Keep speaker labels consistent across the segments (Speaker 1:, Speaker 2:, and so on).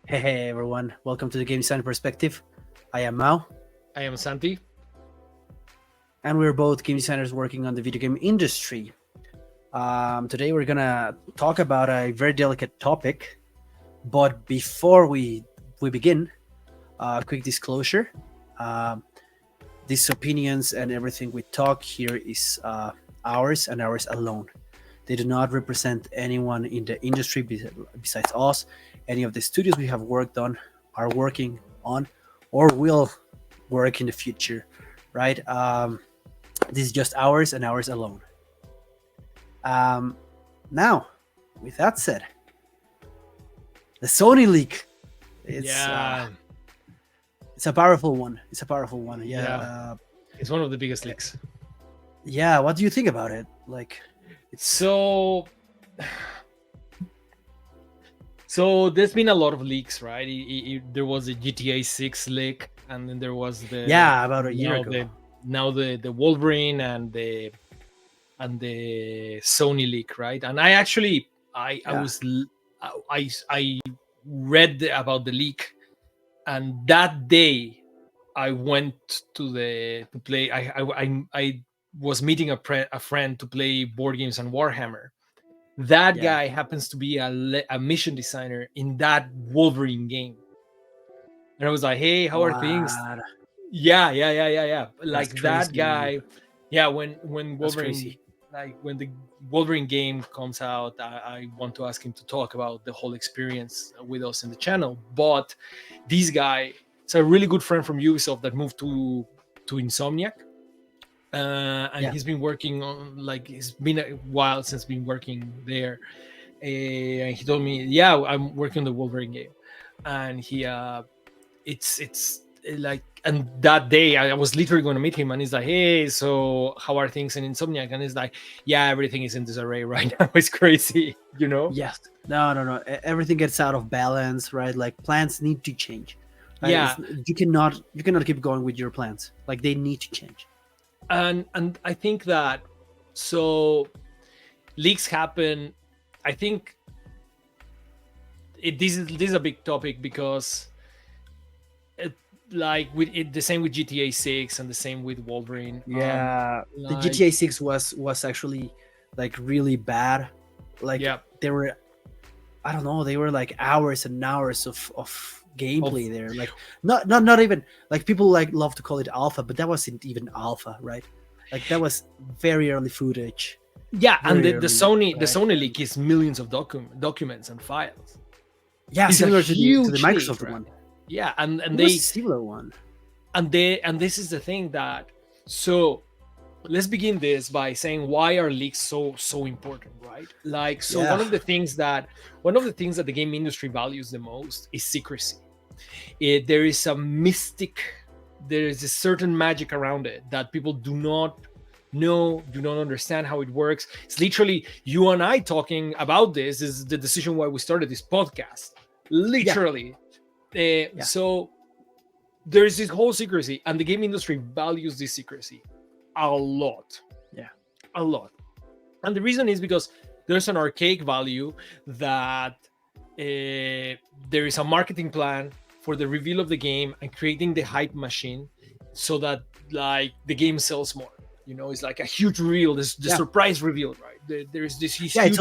Speaker 1: Hey everyone, welcome to the Game Design Perspective. I am Mau,
Speaker 2: I am Santi.
Speaker 1: and we're both game designers working on the video game industry. Today we're gonna talk about a very delicate topic, but before we begin, quick disclosure: these opinions and everything we talk here is ours and ours alone. They do not represent anyone in the industry besides us. Any of the studios we have worked on, are working on, or will work in the future, right? This is just ours and ours alone. Now, with that said, the Sony leak. It's a powerful one. It's a powerful one. Yeah.
Speaker 2: It's one of the biggest leaks.
Speaker 1: Yeah. What do you think about it? Like,
Speaker 2: So there's been a lot of leaks, right? There was a GTA6 leak, and then there was
Speaker 1: about a year ago.
Speaker 2: The Wolverine and the Sony leak, right? And I read about the leak, and that day I went to play. I was meeting a friend to play board games on Warhammer. That guy happens to be a mission designer in that Wolverine game, and I was like, "Hey, how are things?" Yeah. Like that guy. Yeah, when Wolverine, like when the Wolverine game comes out, I want to ask him to talk about the whole experience with us in the channel. But this guy is a really good friend from Ubisoft that moved to Insomniac. And he's been working on, like, it's been a while since been working there. And he told me, "Yeah, I'm working on the Wolverine game," and he, it's like, and that day I was literally going to meet him, and he's like, "Hey, so how are things in Insomniac?" And he's like, "Yeah, everything is in disarray right now. It's crazy, you know."
Speaker 1: Yes. No. Everything gets out of balance, right? Like plans need to change. Right?
Speaker 2: Yeah.
Speaker 1: You cannot keep going with your plans. Like they need to change.
Speaker 2: And I think that, so leaks happen. I think this is a big topic because like with it, the same with GTA6 and the same with Wolverine.
Speaker 1: The GTA6 was actually like really bad. Like they were, I don't know, they were like hours and hours of gameplay there. Like not even, like, people like love to call it alpha, but that wasn't even alpha, right? Like that was very early footage.
Speaker 2: And the Sony leak is millions of documents and files.
Speaker 1: Yeah, similar to the Microsoft one.
Speaker 2: Yeah, and
Speaker 1: it was a similar one.
Speaker 2: And this is the thing that, so let's begin this by saying, why are leaks so important, right? Like, so one of the things that the game industry values the most is secrecy. There is a certain magic around it that people do not know, do not understand how it works. It's literally you and I talking about this is the decision why we started this podcast. Literally. So there's this whole secrecy, and the game industry values this secrecy a lot. A lot. And the reason is because there's an archaic value that there is a marketing plan for the reveal of the game and creating the hype machine so that, like, the game sells more. You know, it's like a huge reveal, the surprise reveal, right? There's this huge
Speaker 1: it's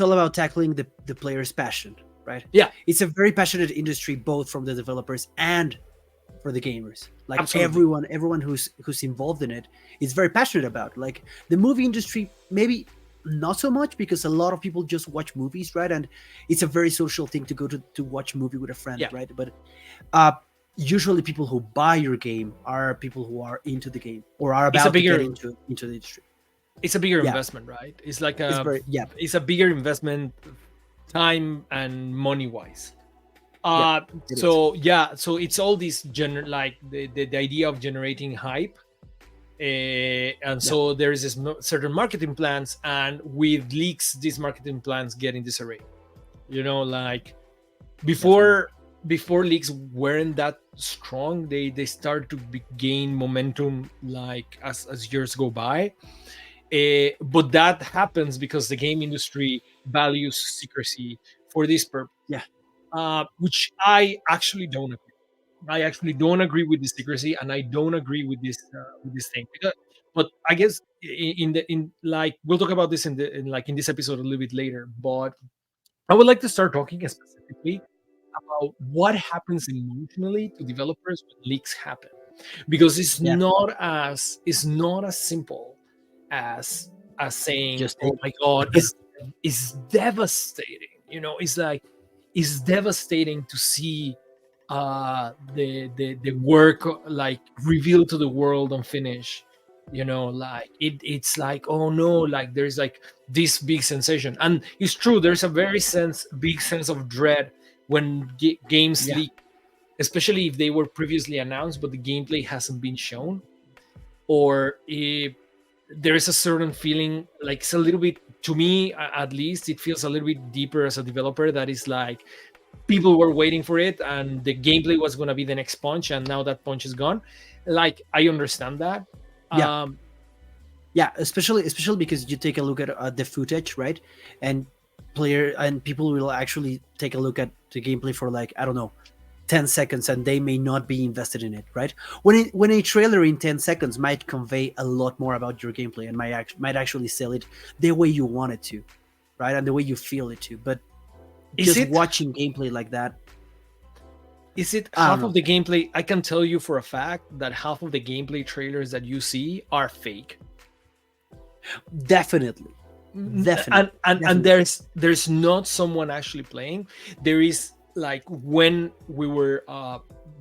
Speaker 1: all about tackling the player's passion, right?
Speaker 2: Yeah,
Speaker 1: it's a very passionate industry, both from the developers and for the gamers. Like,
Speaker 2: absolutely.
Speaker 1: everyone who's involved in it is very passionate about. Like the movie industry, maybe not so much, because a lot of people just watch movies, right? And it's a very social thing to go to watch a movie with a friend, right? But usually people who buy your game are people who are into the game or are about to get into the industry.
Speaker 2: It's a bigger investment, right? It's like it's a bigger investment, time and money wise. So it's all this like the idea of generating hype, and so there is this certain marketing plans, and with leaks these marketing plans get in disarray. You know, like before before leaks weren't that strong. They start to gain momentum like as years go by. But that happens because the game industry values secrecy for this purpose,
Speaker 1: Yeah,
Speaker 2: which I actually don't agree. I actually don't agree with the secrecy, and I don't agree with this thing. Because, but I guess in like we'll talk about this in this episode a little bit later. But I would like to start talking specifically about what happens emotionally to developers when leaks happen, because
Speaker 1: yeah.
Speaker 2: it's not as simple as saying,
Speaker 1: Just
Speaker 2: "Oh
Speaker 1: take
Speaker 2: my God, it's devastating." You know, it's like it's devastating to see the work like revealed to the world unfinished. You know, like it's like, oh no, like there's like this big sensation, and it's true. There's a very big sense of dread when games
Speaker 1: yeah,
Speaker 2: leak, especially if they were previously announced but the gameplay hasn't been shown, or if there is a certain feeling, like it's a little bit, to me at least it feels a little bit deeper as a developer, that is like people were waiting for it and the gameplay was going to be the next punch, and now that punch is gone. Like I understand that.
Speaker 1: yeah,
Speaker 2: um
Speaker 1: yeah. Especially because you take a look at the footage, right? And player and people will actually take a look at the gameplay for like, I don't know, 10 seconds, and they may not be invested in it, right? When a trailer in 10 seconds might convey a lot more about your gameplay and might actually sell it the way you want it to, right? And the way you feel it to. But
Speaker 2: is
Speaker 1: just
Speaker 2: it
Speaker 1: watching gameplay like that, I don't
Speaker 2: half of
Speaker 1: know.
Speaker 2: the gameplay? I can tell you for a fact that half of the gameplay trailers that you see are fake.
Speaker 1: Definitely,
Speaker 2: and
Speaker 1: definitely,
Speaker 2: and
Speaker 1: definitely.
Speaker 2: there's not someone actually playing. There is, like when we were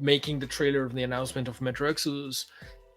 Speaker 2: making the trailer of the announcement of Metro Exodus,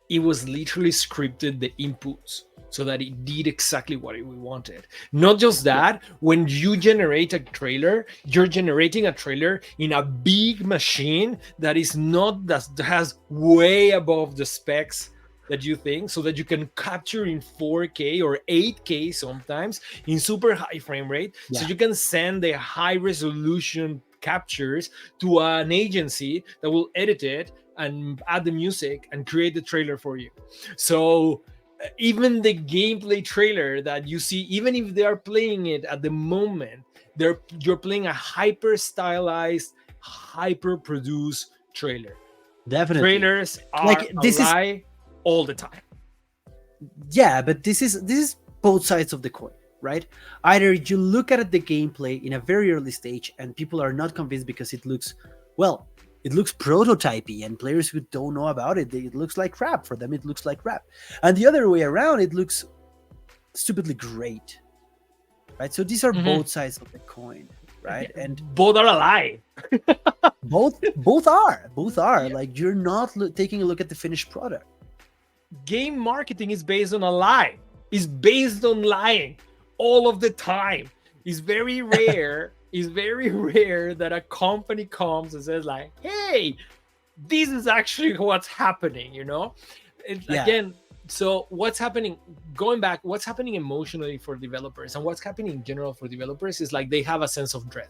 Speaker 2: it was literally scripted, the inputs, so that it did exactly what we wanted. Not just
Speaker 1: Yeah,
Speaker 2: that, when you generate a trailer, you're generating a trailer in a big machine that is not that has way above the specs that you think, so that you can capture in 4K or 8K sometimes in super high frame rate, so
Speaker 1: yeah,
Speaker 2: you can send the high resolution captures to an agency that will edit it and add the music and create the trailer for you. So even the gameplay trailer that you see, even if they are playing it at the moment, you're playing a hyper stylized, hyper produced trailer.
Speaker 1: definitely.
Speaker 2: Trailers are
Speaker 1: Like
Speaker 2: a
Speaker 1: this is,
Speaker 2: lie all the time.
Speaker 1: yeah, but this is both sides of the coin, right? Either you look at the gameplay in a very early stage and people are not convinced because it looks, well, it looks prototypey, and players who don't know about it, it looks like crap for them. It looks like crap, and the other way around, it looks stupidly great, right? So these are
Speaker 2: Mhm.
Speaker 1: both sides of the coin, right? And
Speaker 2: Both are a lie.
Speaker 1: both are
Speaker 2: Yeah.
Speaker 1: like, you're not taking a look at the finished product.
Speaker 2: Game marketing is based on a lie. It's based on lying all of the time. It's very rare. It's very rare that a company comes and says like, "Hey, this is actually what's happening." You know,
Speaker 1: Yeah,
Speaker 2: again. So what's happening? Going back, what's happening emotionally for developers and what's happening in general for developers is like they have a sense of dread.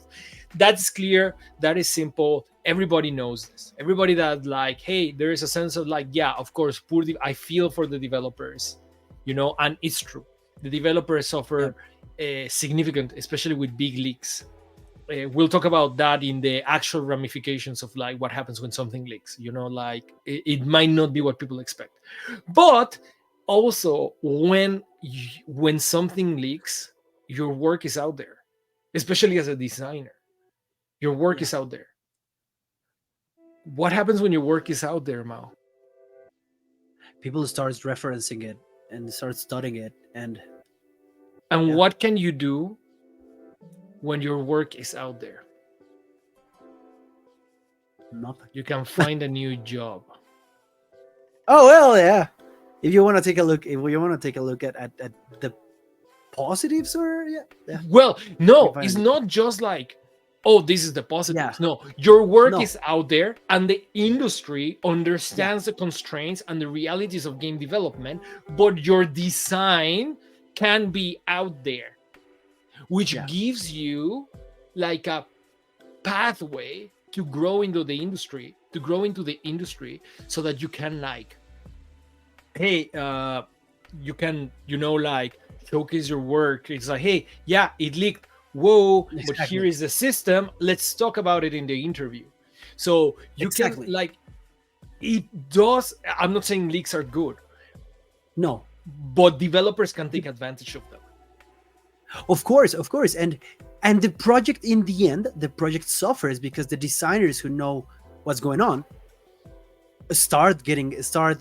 Speaker 2: That's clear. That is simple. Everybody knows this. Everybody that like, hey, there is a sense of like, yeah, of course, I feel for the developers, you know, and it's true. The developers
Speaker 1: yeah,
Speaker 2: suffer significant, especially with big leaks. We'll talk about that in the actual ramifications of like what happens when something leaks. You know, like it might not be what people expect, but also when something leaks, your work is out there, especially as a designer. Your work
Speaker 1: yeah.
Speaker 2: is out there. What happens when your work is out there, Mao?
Speaker 1: People starts referencing it and start studying it, and
Speaker 2: And
Speaker 1: yeah,
Speaker 2: what can you do when your work is out there?
Speaker 1: nothing.
Speaker 2: You can find a new job.
Speaker 1: Oh well, yeah. If you want to take a look, if you want to take a look at the positives, or yeah, yeah,
Speaker 2: Well,
Speaker 1: you can
Speaker 2: no,
Speaker 1: find a
Speaker 2: it's
Speaker 1: new
Speaker 2: not
Speaker 1: job.
Speaker 2: just like, oh, this is the
Speaker 1: Yeah,
Speaker 2: positives. No, your work
Speaker 1: no,
Speaker 2: is out there and the industry
Speaker 1: yeah,
Speaker 2: understands the constraints and the realities of game development, but your design can be out there, which
Speaker 1: yeah,
Speaker 2: gives you like a pathway to grow into the industry, so that you can like, hey, you can, like, showcase your work. It's like, hey, yeah, it leaked, whoa, but here
Speaker 1: Exactly.
Speaker 2: is the system, let's talk about it in the interview. So you can
Speaker 1: Exactly.
Speaker 2: like, it does, I'm not saying leaks are good,
Speaker 1: No.
Speaker 2: but developers can take advantage of them.
Speaker 1: Of course, of course. And the project, in the end, the project suffers because the designers who know what's going on start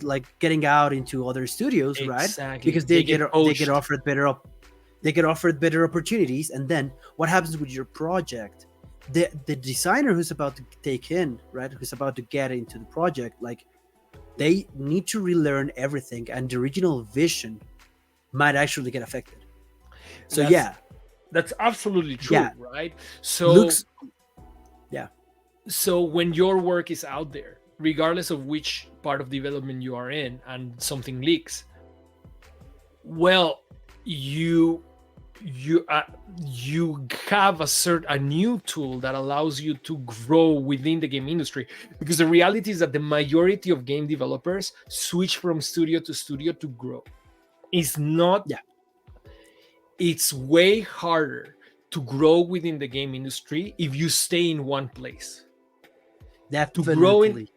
Speaker 1: like getting out into other studios, right?
Speaker 2: Exactly,
Speaker 1: Because
Speaker 2: they get
Speaker 1: they get
Speaker 2: poached.
Speaker 1: offered better they get offered better opportunities. And then what happens with your project? The designer who's about to take in, right, who's about to get into the project, like, they need to relearn everything, and the original vision might actually get affected. So
Speaker 2: that's
Speaker 1: yeah,
Speaker 2: that's absolutely
Speaker 1: yeah,
Speaker 2: true, right? So
Speaker 1: looks, yeah,
Speaker 2: when your work is out there, regardless of which part of development you are in, and something leaks, well, you you uh, you have a new tool that allows you to grow within the game industry, because the reality is that the majority of game developers switch from studio to studio to grow. It's not,
Speaker 1: yeah,
Speaker 2: it's way harder to grow within the game industry if you stay in one place. To grow in,
Speaker 1: definitely.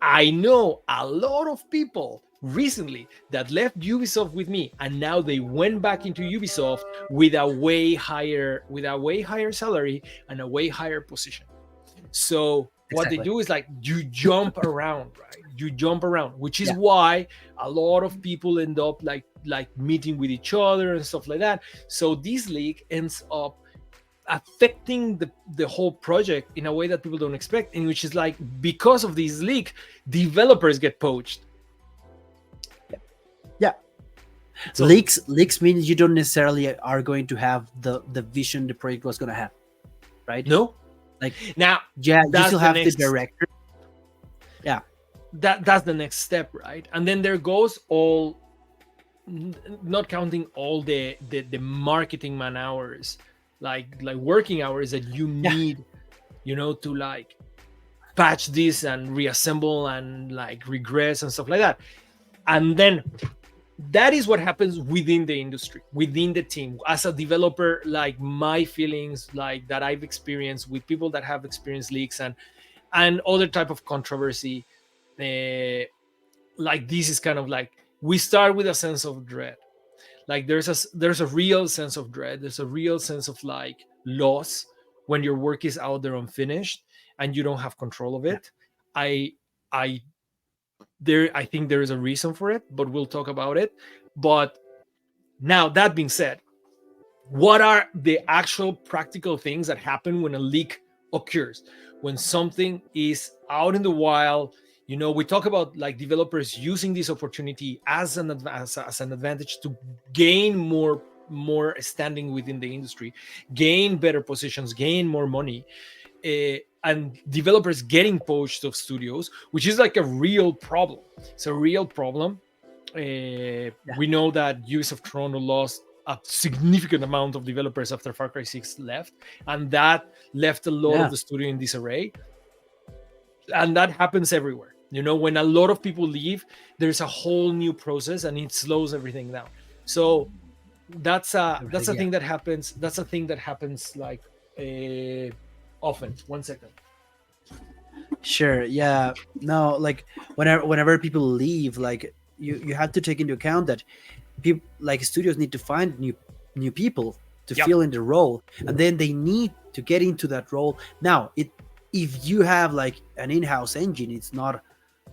Speaker 2: I know a lot of people recently that left Ubisoft with me, and now they went back into Ubisoft with a way higher salary and a way higher position. So what they
Speaker 1: Exactly.
Speaker 2: do is like, you jump around, right? You jump around, which is
Speaker 1: Yeah,
Speaker 2: why a lot of people end up like meeting with each other and stuff like that. So this league ends up affecting the whole project in a way that people don't expect, in which is like, because of this leak, developers get poached.
Speaker 1: yeah.
Speaker 2: So
Speaker 1: Leaks means you don't necessarily are going to have the vision the project was going to have, right?
Speaker 2: no,
Speaker 1: Like,
Speaker 2: now
Speaker 1: yeah, you
Speaker 2: that's
Speaker 1: still
Speaker 2: the
Speaker 1: have the
Speaker 2: next,
Speaker 1: director. Yeah,
Speaker 2: that's the next step, right? And then there goes all, not counting all the marketing man hours, like working hours that you
Speaker 1: yeah,
Speaker 2: need, to like patch this and reassemble and like regress and stuff like that. And then that is what happens within the industry, within the team. As a developer, like, my feelings, like, that I've experienced with people that have experienced leaks and other type of controversy, uh, like, this is kind of like, we start with a sense of dread. Like, there's a real sense of dread, there's a real sense of like loss when your work is out there unfinished and you don't have control of
Speaker 1: yeah.
Speaker 2: it. I i there i think there is a reason for it, but we'll talk about it. But now, that being said, what are the actual practical things that happen when a leak occurs, when something is out in the wild? We talk about like developers using this opportunity as an advantage to gain more standing within the industry, gain better positions, gain more money, and developers getting poached of studios, which is like a real problem. It's a real problem.
Speaker 1: Yeah,
Speaker 2: We know that Ubisoft Toronto lost a significant amount of developers after Far Cry 6 left, and that left a lot of
Speaker 1: yeah.
Speaker 2: the studio in disarray. And that happens everywhere. When a lot of people leave, there's a whole new process, and it slows everything down. So that's
Speaker 1: Everything.
Speaker 2: a
Speaker 1: Yeah.
Speaker 2: thing that happens. That's a thing that happens like, often. 1 second.
Speaker 1: Sure. Yeah. No, like, whenever people leave, like, you have to take into account that people, like, studios need to find new people to
Speaker 2: Yep.
Speaker 1: fill in the role, and then they need to get into that role. Now, if you have like an in-house engine, it's not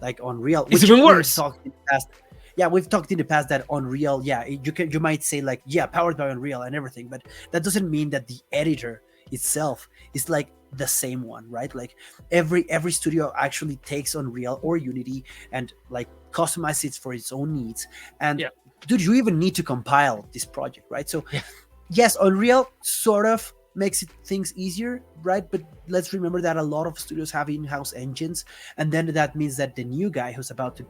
Speaker 1: like Unreal,
Speaker 2: It's
Speaker 1: which
Speaker 2: even
Speaker 1: we've
Speaker 2: worse.
Speaker 1: talked in the past. Yeah, we've talked in the past that Unreal, yeah, you might say like, yeah, powered by Unreal and everything, but that doesn't mean that the editor itself is like the same one, right? Like, every studio actually takes Unreal or Unity and like customizes it for its own needs. And
Speaker 2: Yeah.
Speaker 1: dude, you even need to compile this project, right? So
Speaker 2: Yeah.
Speaker 1: yes, Unreal sort of makes things easier, right? But let's remember that a lot of studios have in-house engines, and then that means that the new guy who's about to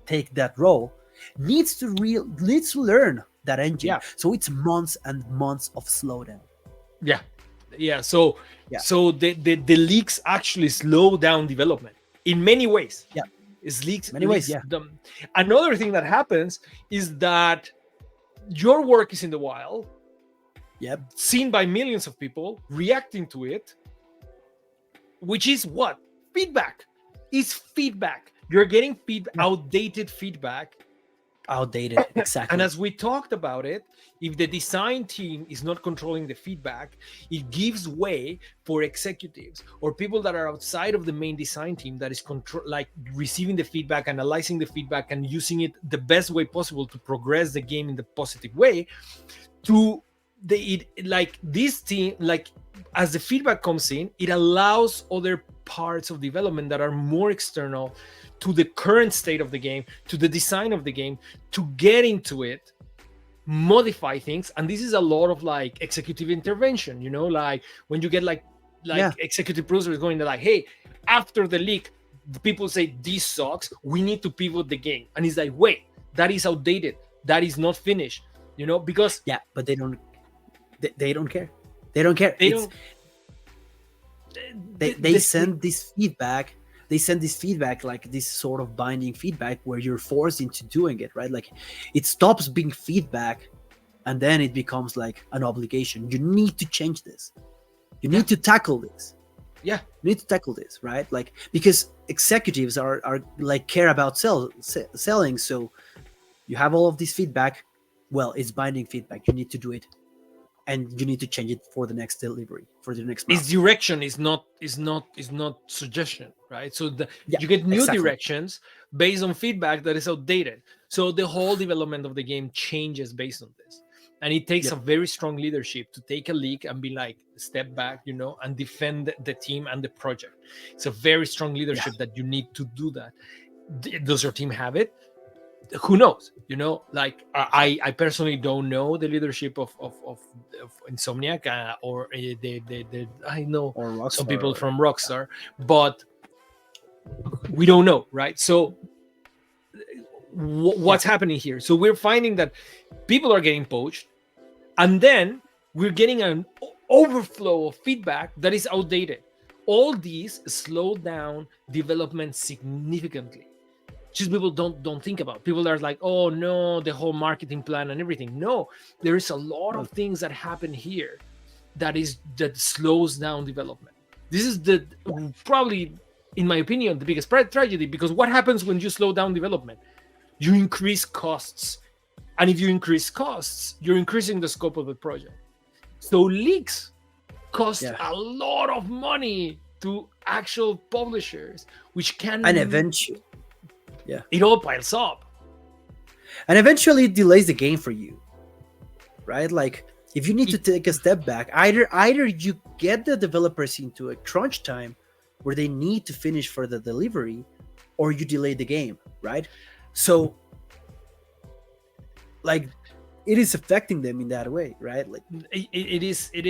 Speaker 1: take that role needs to learn that engine.
Speaker 2: Yeah.
Speaker 1: So it's months and months of slowdown.
Speaker 2: Yeah. Yeah, so
Speaker 1: Yeah,
Speaker 2: the leaks actually slow down development in many ways.
Speaker 1: yeah,
Speaker 2: Is leaks
Speaker 1: many ways.
Speaker 2: leaks
Speaker 1: Yeah,
Speaker 2: them. Another thing that happens is that your work is in the wild,
Speaker 1: yep,
Speaker 2: seen by millions of people, reacting to it, which is what? Feedback. Is feedback. You're getting
Speaker 1: yeah.
Speaker 2: outdated feedback.
Speaker 1: Outdated.
Speaker 2: And
Speaker 1: Exactly.
Speaker 2: as we talked about it, if the design team is not controlling the feedback, it gives way for executives or people that are outside of the main design team that is like receiving the feedback, analyzing the feedback, and using it the best way possible to progress the game in the positive way. To like this team, like as the feedback comes in, it allows other parts of development that are more external to the current state of the game, to the design of the game, to get into it, modify things. And this is a lot of like executive intervention, like when you get like
Speaker 1: Yeah,
Speaker 2: executive producers going to like, hey, after the leak, the people say this sucks, we need to pivot the game. And it's like, wait, that is outdated, that is not finished, because
Speaker 1: yeah. But they don't. They don't care. They don't care.
Speaker 2: they
Speaker 1: It's
Speaker 2: don't
Speaker 1: they send this feedback. They send this feedback like this sort of binding feedback where you're forced into doing it, right? Like it stops being feedback, and then it becomes like an obligation. You need to change this. You
Speaker 2: yeah,
Speaker 1: need to tackle this.
Speaker 2: yeah,
Speaker 1: You need to tackle this, right? Like because executives are like care about selling. So you have all of this feedback. Well, it's binding feedback. You need to do it, and you need to change it for the next delivery, for the next
Speaker 2: its
Speaker 1: milestone.
Speaker 2: direction is not suggestion, right? So
Speaker 1: Yeah,
Speaker 2: you get new
Speaker 1: exactly.
Speaker 2: directions based on feedback that is outdated. So the whole development of the game changes based on this, and it takes a
Speaker 1: Yep.
Speaker 2: very strong leadership to take a leak and be like, step back, and defend the team and the project. It's a very strong
Speaker 1: Yeah.
Speaker 2: leadership that you need to do that. Does your team have it? Who knows, like I personally don't know the leadership of Insomniac, or the I know
Speaker 1: Or
Speaker 2: some
Speaker 1: Rockstar
Speaker 2: people
Speaker 1: or
Speaker 2: from Rockstar, but we don't know, right? So
Speaker 1: yeah.
Speaker 2: what's happening here? So we're finding that people are getting poached, and then we're getting an overflow of feedback that is outdated. All these slow down development significantly. Just people don't think about. People are like, oh no, the whole marketing plan and everything. No, there is a lot
Speaker 1: No.
Speaker 2: of things that happen here that slows down development. This is the probably, in my opinion, the biggest tragedy, because what happens when you slow down development? You increase costs, and if you increase costs, you're increasing the scope of the project. So leaks cost
Speaker 1: Yeah.
Speaker 2: a lot of money to actual publishers, which
Speaker 1: And
Speaker 2: can,
Speaker 1: eventually, yeah.
Speaker 2: it all piles up.
Speaker 1: And eventually it delays the game for you, right? Like if you need to
Speaker 2: It,
Speaker 1: take a step back, either you get the developers into a crunch time where they need to finish for the delivery, or you delay the game, right? So like it is affecting them in that way, right? Like
Speaker 2: it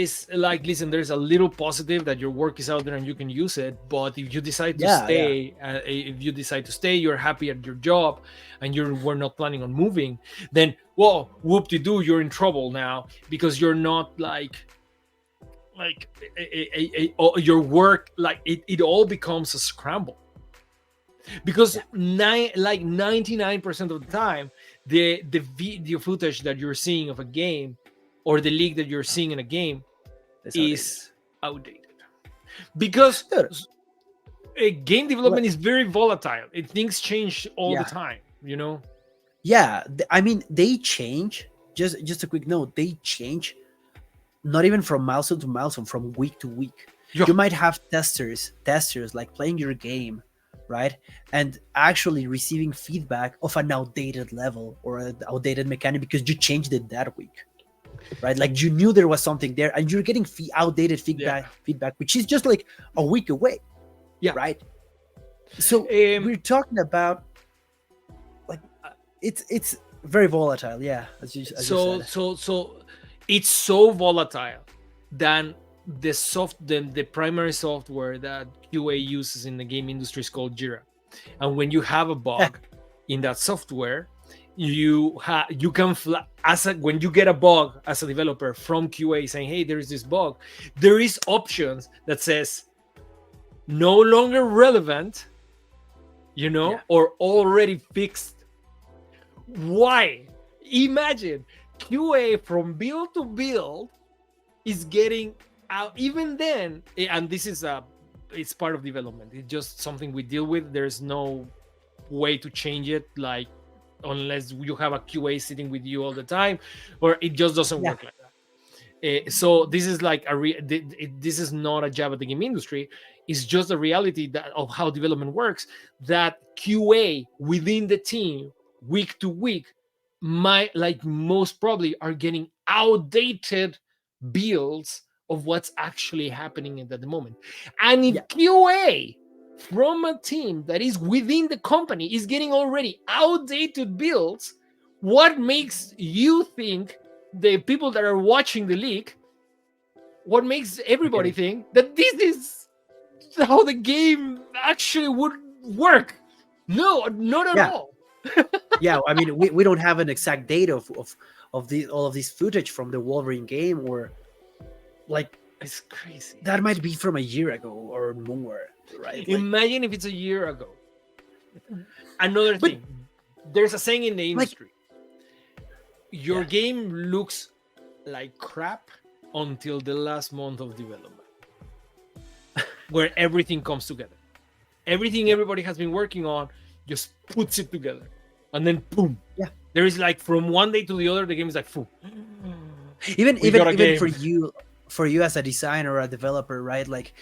Speaker 2: is like, listen, there's a little positive that your work is out there and you can use it, but if you decide to
Speaker 1: yeah, yeah.
Speaker 2: stay, you're happy at your job, and you were not planning on moving, then, well, whoop-de-doo, you're in trouble now, because you're not like your work, like it all becomes a scramble, because
Speaker 1: Yeah.
Speaker 2: 99% of the time, the video footage that you're seeing of a game, or the leak that you're seeing in a game,
Speaker 1: It's outdated.
Speaker 2: is outdated, because
Speaker 1: Dude,
Speaker 2: a game
Speaker 1: like,
Speaker 2: development is very volatile. Things change all the
Speaker 1: yeah.
Speaker 2: time.
Speaker 1: Yeah, I mean they change. Just a quick note, they change not even from milestone to milestone, from week to week.
Speaker 2: Yeah,
Speaker 1: You might have testers like playing your game, right? And actually receiving feedback of an outdated level or an outdated mechanic because you changed it that week, right? Like you knew there was something there and you're getting outdated
Speaker 2: yeah,
Speaker 1: feedback, which is just like a week away,
Speaker 2: yeah.
Speaker 1: right? So
Speaker 2: um,
Speaker 1: we're talking about like it's very volatile, yeah, as you
Speaker 2: so
Speaker 1: said.
Speaker 2: so so it's so volatile than the primary software that QA uses in the game industry is called Jira. And when you have a bug in that software, you can when you get a bug as a developer from QA saying, hey, there is this bug, there is options that says no longer relevant,
Speaker 1: Yeah.
Speaker 2: or already fixed. Why? Imagine QA from build to build is getting out. Even then, and this is it's part of development, it's just something we deal with. There's no way to change it, like, unless you have a QA sitting with you all the time, or it just doesn't
Speaker 1: Yeah.
Speaker 2: work like that. So this is like this is not a jab at the game industry. It's just a reality that of how development works. That QA within the team, week to week, might, like, most probably are getting outdated builds of what's actually happening at the moment. And
Speaker 1: Yeah.
Speaker 2: if QA from a team that is within the company is getting already outdated builds, what makes you think the people that are watching the league, what makes everybody
Speaker 1: Okay.
Speaker 2: think that this is how the game actually would work? No, not at
Speaker 1: Yeah.
Speaker 2: all.
Speaker 1: Yeah. I mean, we don't have an exact date of the all of this footage from the Wolverine game, or like
Speaker 2: It's crazy.
Speaker 1: that might be from a year ago or more, right? Like,
Speaker 2: Imagine if it's a year ago. Another
Speaker 1: but
Speaker 2: thing, there's a saying in the
Speaker 1: like,
Speaker 2: industry: your
Speaker 1: yeah,
Speaker 2: game looks like crap until the last month of development, where everything comes together. Everything everybody has been working on just puts it together, and then boom,
Speaker 1: yeah.
Speaker 2: there is, like, from one day to the other, the game is like, boom,
Speaker 1: Even
Speaker 2: we got a
Speaker 1: even
Speaker 2: game.
Speaker 1: for you as a designer or a developer, right? Like,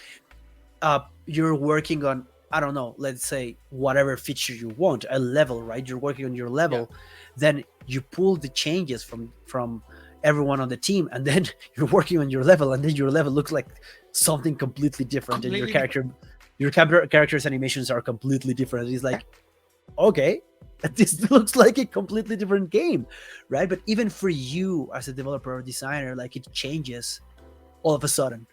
Speaker 1: you're working on, I don't know, let's say whatever feature you want, a level, right? You're working on your
Speaker 2: Yeah,
Speaker 1: level, then you pull the changes from everyone on the team, and then you're working on your level, and then your level looks like something completely different, and
Speaker 2: completely different.
Speaker 1: your character's animations are completely different. It's like, okay, this looks like a completely different game, right? But even for you as a developer or designer, like, it changes all of a sudden.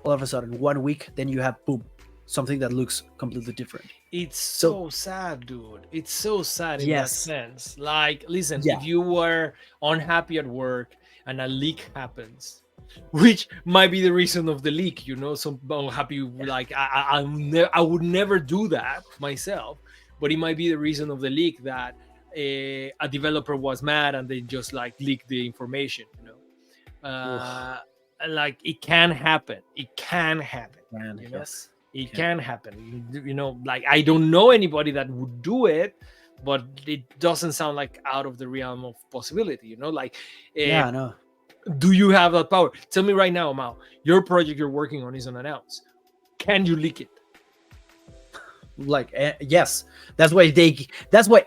Speaker 1: All of a sudden, 1 week, then you have, boom, something that looks completely different.
Speaker 2: It's
Speaker 1: So
Speaker 2: so sad, dude. It's so sad in that
Speaker 1: yes,
Speaker 2: sense. Like, listen,
Speaker 1: yeah,
Speaker 2: if you were unhappy at work and a leak happens, which might be the reason of the leak, some unhappy,
Speaker 1: yeah,
Speaker 2: like, I would never do that myself, but it might be the reason of the leak that a developer was mad and they just, like, leaked the information.
Speaker 1: oof,
Speaker 2: Like, it can happen. It can happen.
Speaker 1: man,
Speaker 2: You know,
Speaker 1: yes,
Speaker 2: it
Speaker 1: can,
Speaker 2: can happen. Like, I don't know anybody that would do it, but it doesn't sound like out of the realm of possibility. Like, uh,
Speaker 1: yeah, no,
Speaker 2: do you have that power? Tell me right now, Mao. Your project you're working on is unannounced. Can you leak it?
Speaker 1: like, yes, that's why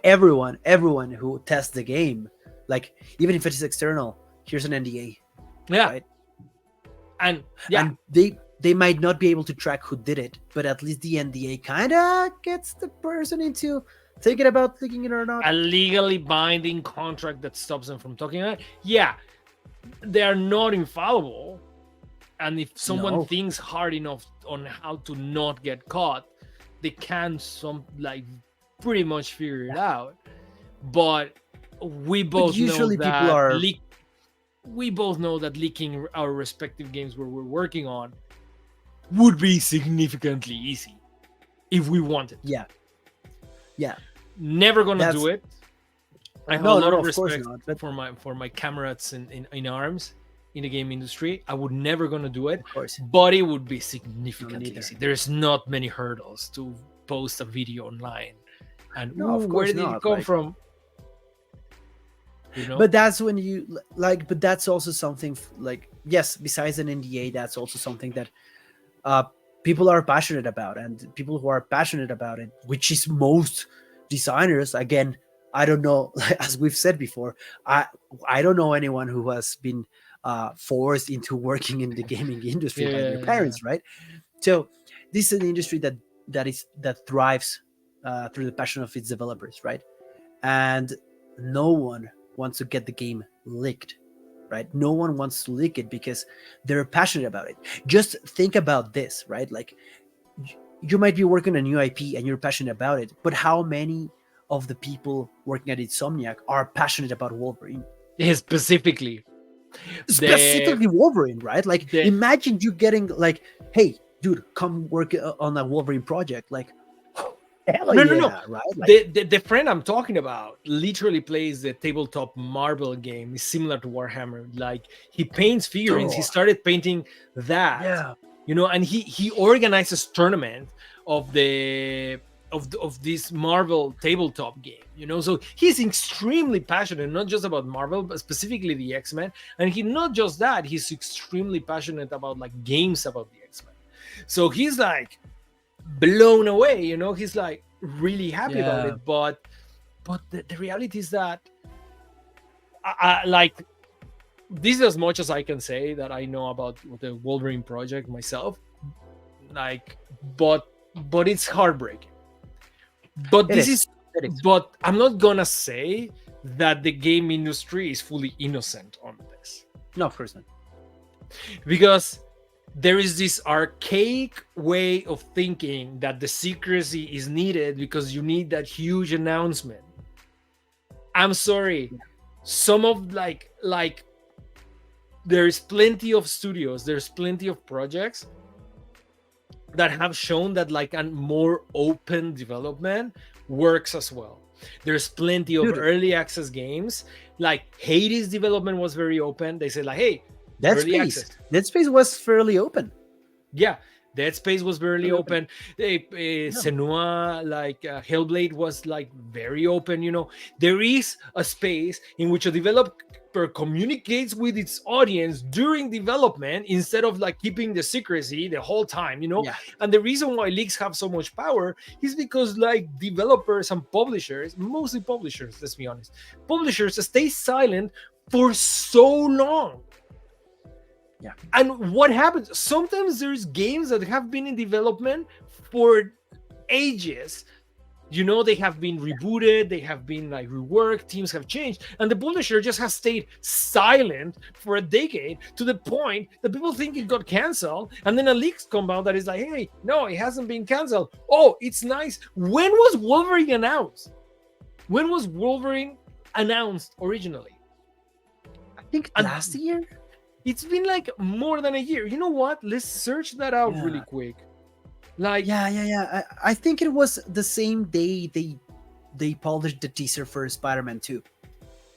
Speaker 1: everyone who tests the game, like, even if it's external, here's an NDA,
Speaker 2: Yeah,
Speaker 1: right?
Speaker 2: and yeah,
Speaker 1: And they might not be able to track who did it, but at least the NDA kind of gets the person into thinking about leaking it or not.
Speaker 2: a legally binding contract that stops them from talking about it. Yeah, they are not infallible, and if someone
Speaker 1: No,
Speaker 2: thinks hard enough on how to not get caught, they can like pretty much figure it out. But we
Speaker 1: but
Speaker 2: both know
Speaker 1: usually people
Speaker 2: that
Speaker 1: are,
Speaker 2: leaking our respective games where we're working on would be significantly easy if we wanted to.
Speaker 1: yeah, yeah.
Speaker 2: Never gonna do
Speaker 1: That's
Speaker 2: it. I have a
Speaker 1: no, no,
Speaker 2: lot
Speaker 1: no.
Speaker 2: of
Speaker 1: Of course
Speaker 2: respect
Speaker 1: not. But
Speaker 2: for my comrades in arms in the game industry. I would never gonna do it,
Speaker 1: of course,
Speaker 2: but it would be
Speaker 1: no, me
Speaker 2: significantly
Speaker 1: neither.
Speaker 2: easy. There's not many hurdles to post a video online, and
Speaker 1: No, of
Speaker 2: where
Speaker 1: course
Speaker 2: did it
Speaker 1: not.
Speaker 2: come
Speaker 1: Like,
Speaker 2: from?
Speaker 1: but that's when you like. But that's also something like, yes. Besides an NDA, that's also something that uh people are passionate about, and people who are passionate about it, which is most designers. Again, I don't know. As we've said before, I I don't know anyone who has been forced into working in the gaming industry by their
Speaker 2: Yeah.
Speaker 1: parents, right? So this is an industry that thrives through the passion of its developers, right? And no one wants to get the game leaked, right? No one wants to leak it because they're passionate about it. Just think about this, right? Like, you might be working on a new IP and you're passionate about it, but how many of the people working at Insomniac are passionate about Wolverine.
Speaker 2: Specifically, the
Speaker 1: Specifically Wolverine, right? Like,
Speaker 2: the
Speaker 1: imagine you getting like, hey, dude, come work on a Wolverine project. Like, hell
Speaker 2: no.
Speaker 1: yeah, right? Like,
Speaker 2: The friend I'm talking about literally plays the tabletop marble game. It's similar to Warhammer. Like, he paints figurines. He
Speaker 1: duh,
Speaker 2: started painting that,
Speaker 1: yeah,
Speaker 2: and he organizes tournament of the of this Marvel tabletop game. So he's extremely passionate, not just about Marvel, but specifically the X-Men. And he not just that, he's extremely passionate about like games about the X-Men. So he's like blown away. He's like really happy about
Speaker 1: yeah.
Speaker 2: it. But the reality is that I like, this is as much as I can say that I know about the Wolverine project myself. Like, but it's heartbreaking. But
Speaker 1: It
Speaker 2: this
Speaker 1: is.
Speaker 2: is
Speaker 1: It is.
Speaker 2: but I'm not gonna say that the game industry is fully innocent on this,
Speaker 1: No, of course not.
Speaker 2: because there is this archaic way of thinking that the secrecy is needed because you need that huge announcement. I'm sorry, some of like there's plenty of studios, there's plenty of projects that have shown that like a more open development works as well. There's plenty of
Speaker 1: Dude,
Speaker 2: early access games. Like Hades development was very open. They said like, hey,
Speaker 1: Dead
Speaker 2: early
Speaker 1: Space.
Speaker 2: access.
Speaker 1: Dead Space was fairly open.
Speaker 2: Yeah, Dead Space was barely
Speaker 1: Fairly open.
Speaker 2: open. Senua, like Hellblade, was like very open. There is a space in which a developer communicates with its audience during development instead of like keeping the secrecy the whole time.
Speaker 1: Yeah.
Speaker 2: And the reason why leaks have so much power is because like developers and publishers, mostly publishers, let's be honest, publishers stay silent for so long.
Speaker 1: Yeah.
Speaker 2: And what happens? Sometimes there's games that have been in development for ages. They have been rebooted, they have been like reworked, teams have changed, and the publisher just has stayed silent for a decade, to the point that people think it got canceled, and then a leak come out that is like, hey, no, it hasn't been canceled. Oh, it's nice. When was Wolverine announced? When was Wolverine announced originally?
Speaker 1: I think
Speaker 2: And
Speaker 1: last year.
Speaker 2: it's been like more than a year. You know what? Let's search that out
Speaker 1: Yeah.
Speaker 2: really quick. Like,
Speaker 1: Yeah. I think it was the same day they published the teaser for Spider-Man 2.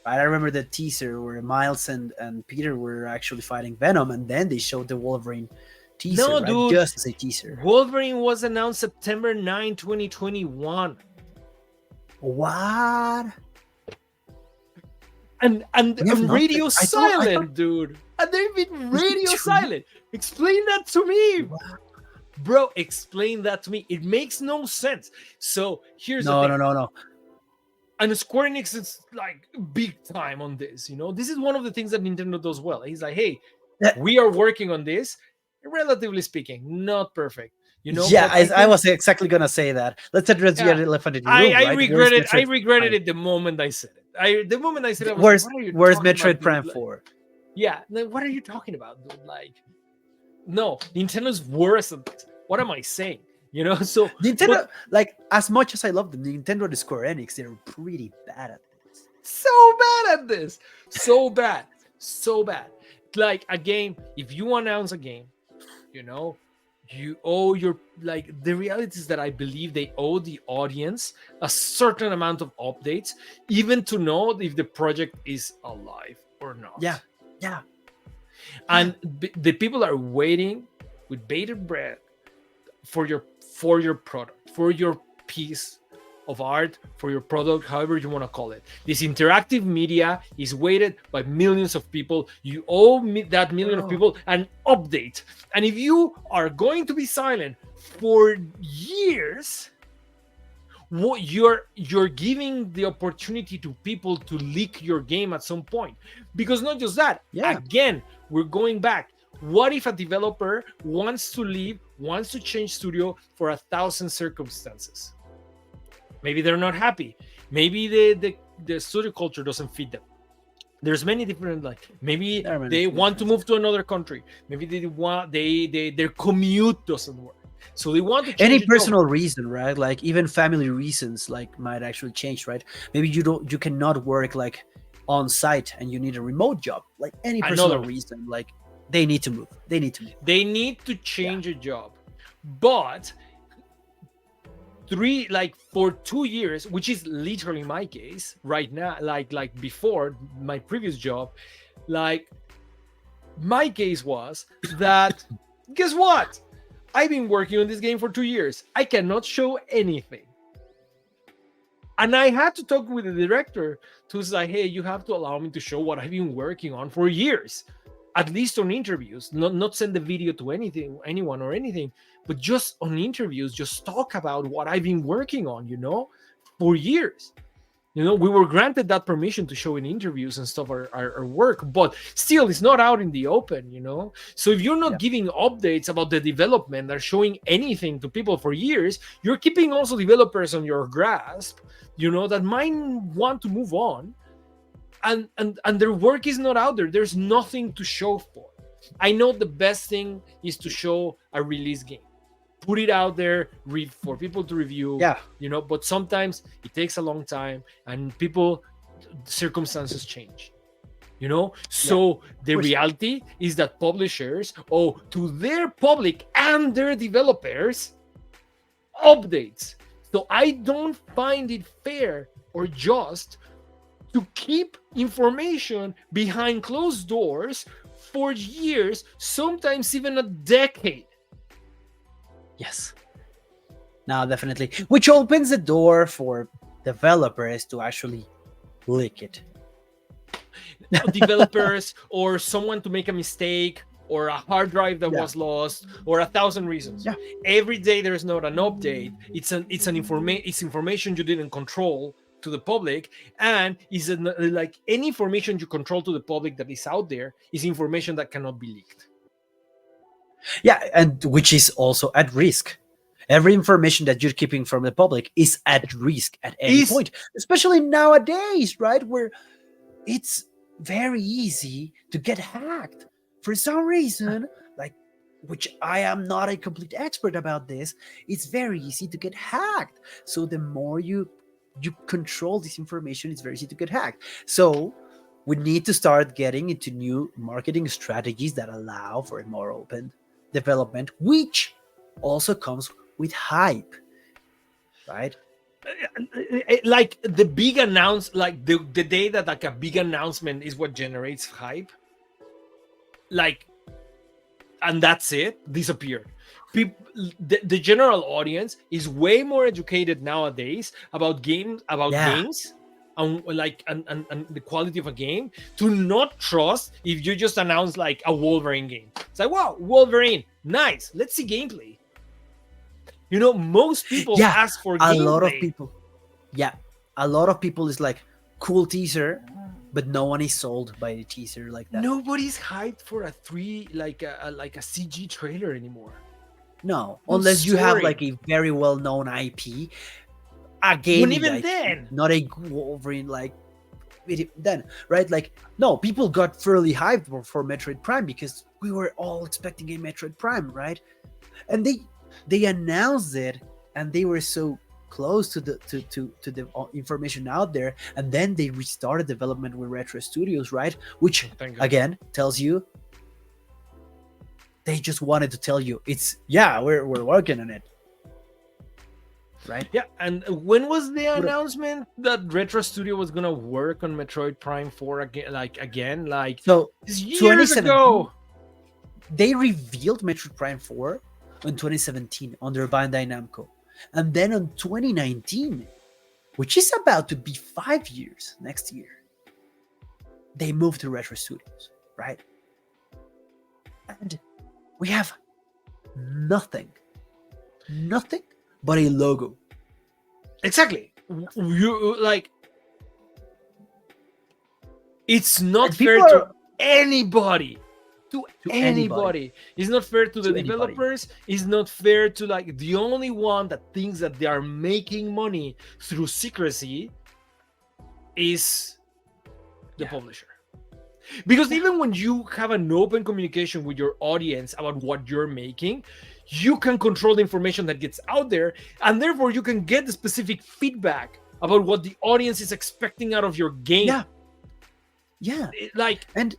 Speaker 1: Right? I remember the teaser where Miles and Peter were actually fighting Venom, and then they showed the Wolverine teaser,
Speaker 2: no,
Speaker 1: right?
Speaker 2: dude.
Speaker 1: Just as a teaser.
Speaker 2: Wolverine was announced September 9, 2021.
Speaker 1: What?
Speaker 2: And radio
Speaker 1: I
Speaker 2: silent,
Speaker 1: thought-
Speaker 2: dude. And they've been radio
Speaker 1: true?
Speaker 2: silent. Explain that to me.
Speaker 1: What?
Speaker 2: Bro, explain that to me. It makes no sense. So here's the thing.
Speaker 1: No.
Speaker 2: And Square Enix is like big time on this. This is one of the things that Nintendo does well. He's like, hey,
Speaker 1: Yeah.
Speaker 2: we are working on this, relatively speaking, not perfect.
Speaker 1: Yeah,
Speaker 2: but
Speaker 1: I was exactly gonna say that. Let's address the elephant in the room.
Speaker 2: I
Speaker 1: right?
Speaker 2: regretted.
Speaker 1: Where's
Speaker 2: I regretted
Speaker 1: Prime?
Speaker 2: it the moment I said it. The moment I said it, I was like,
Speaker 1: Where's
Speaker 2: talking
Speaker 1: Metroid
Speaker 2: about,
Speaker 1: Prime
Speaker 2: dude?
Speaker 1: 4?
Speaker 2: Yeah, then what are you talking about, dude? Like, no, Nintendo's worse at this. What am I saying? So
Speaker 1: Nintendo, like, as much as I love them, Nintendo and Square Enix, they're pretty bad at this.
Speaker 2: so bad at this, so bad. Like a game, if you announce a game, you owe your, like, the reality is that I believe they owe the audience a certain amount of updates, even to know if the project is alive or not.
Speaker 1: Yeah.
Speaker 2: And the people are waiting with bated breath for your product, for your piece of art, for your product, however you want to call it. This interactive media is weighted by millions of people. You owe that million of people an update. And if you are going to be silent for years, what you're giving the opportunity to people to leak your game at some point. Because not just that, again, we're going back. What if a developer wants to leave, wants to change studio for 1,000 circumstances? Maybe they're not happy. Maybe the studio culture doesn't fit them. There's many different, like, maybe they want to move to another country. Maybe they want their commute doesn't work. So they want to
Speaker 1: Any
Speaker 2: change it over.
Speaker 1: personal reason, right? Like even family reasons, like might actually change, right? Maybe you cannot work like on site and you need a remote job. Like any
Speaker 2: Another
Speaker 1: personal
Speaker 2: one.
Speaker 1: reason, like they need to move. They need to move.
Speaker 2: They need to
Speaker 1: Yeah.
Speaker 2: change a job. But for 2 years, which is literally my case right now, like before my previous job, like my case was that guess what? I've been working on this game for 2 years. I cannot show anything. And I had to talk with the director to say, hey, you have to allow me to show what I've been working on for years, at least on interviews, not send the video to anyone or anything, but just on interviews, just talk about what I've been working on, for years. We were granted that permission to show in interviews and stuff our work, but still it's not out in the open. So if you're not
Speaker 1: Yeah.
Speaker 2: giving updates about the development or showing anything to people for years, you're keeping also developers on your grasp, that might want to move on, and their work is not out there. There's nothing to show for. I know the best thing is to show a release game, put it out there for people to review,
Speaker 1: Yeah.
Speaker 2: but sometimes it takes a long time and circumstances change, so the
Speaker 1: course.
Speaker 2: reality is that publishers owe to their public and their developers updates. So I don't find it fair or just to keep information behind closed doors for years, sometimes even a decade.
Speaker 1: Yes. No, definitely. Which opens the door for developers to actually leak it.
Speaker 2: Developers or someone to make a mistake or a hard drive that
Speaker 1: Yeah.
Speaker 2: was lost or 1,000 reasons.
Speaker 1: Yeah.
Speaker 2: Every day there's not an update. It's information you didn't control to the public, and like any information you control to the public that is out there is information that cannot be leaked.
Speaker 1: Yeah, and which is also at risk. Every information that you're keeping from the public is at risk at any point, especially nowadays, right? Where it's very easy to get hacked for some reason, like, which I am not a complete expert about this. It's very easy to get hacked. So the more you control this information, it's very easy to get hacked. So we need to start getting into new marketing strategies that allow for a more open development, which also comes with hype, right?
Speaker 2: Like the big like the day that like a big announcement is what generates hype, like, and that's it, disappeared. The general audience is way more educated nowadays about games and like and the quality of a game, to not trust if you just announce like a Wolverine game. It's like, wow, Wolverine, nice, let's see gameplay. Most people ask for gameplay.
Speaker 1: A lot of people is like, cool teaser, but no one is sold by the teaser like that.
Speaker 2: Nobody's hyped for a CG trailer anymore.
Speaker 1: No, unless you have like a very well-known IP, a game,
Speaker 2: even
Speaker 1: IP,
Speaker 2: then,
Speaker 1: not a Wolverine like. Then, right? Like, no, people got fairly hyped for Metroid Prime because we were all expecting a Metroid Prime, right? And they announced it, and they were so close to the information out there, and then they restarted development with Retro Studios, right? Which again tells you they just wanted to tell you we're working on it, right?
Speaker 2: Yeah. And when was the announcement that Retro Studio was gonna work on Metroid Prime 4 again?
Speaker 1: So
Speaker 2: years ago,
Speaker 1: they revealed Metroid Prime 4 in 2017 under Bandai Namco. And then in 2019, which is about to be 5 years next year, they moved to Retro Studios, right? And we have nothing but a logo.
Speaker 2: Exactly. You like, it's not fair to anybody. To anybody. It's not fair to the developers. It's not fair to like the only one that thinks that they are making money through secrecy is the publisher. Because even when you have an open communication with your audience about what you're making, you can control the information that gets out there, and therefore you can get the specific feedback about what the audience is expecting out of your game.
Speaker 1: Yeah. Yeah.
Speaker 2: Like,
Speaker 1: And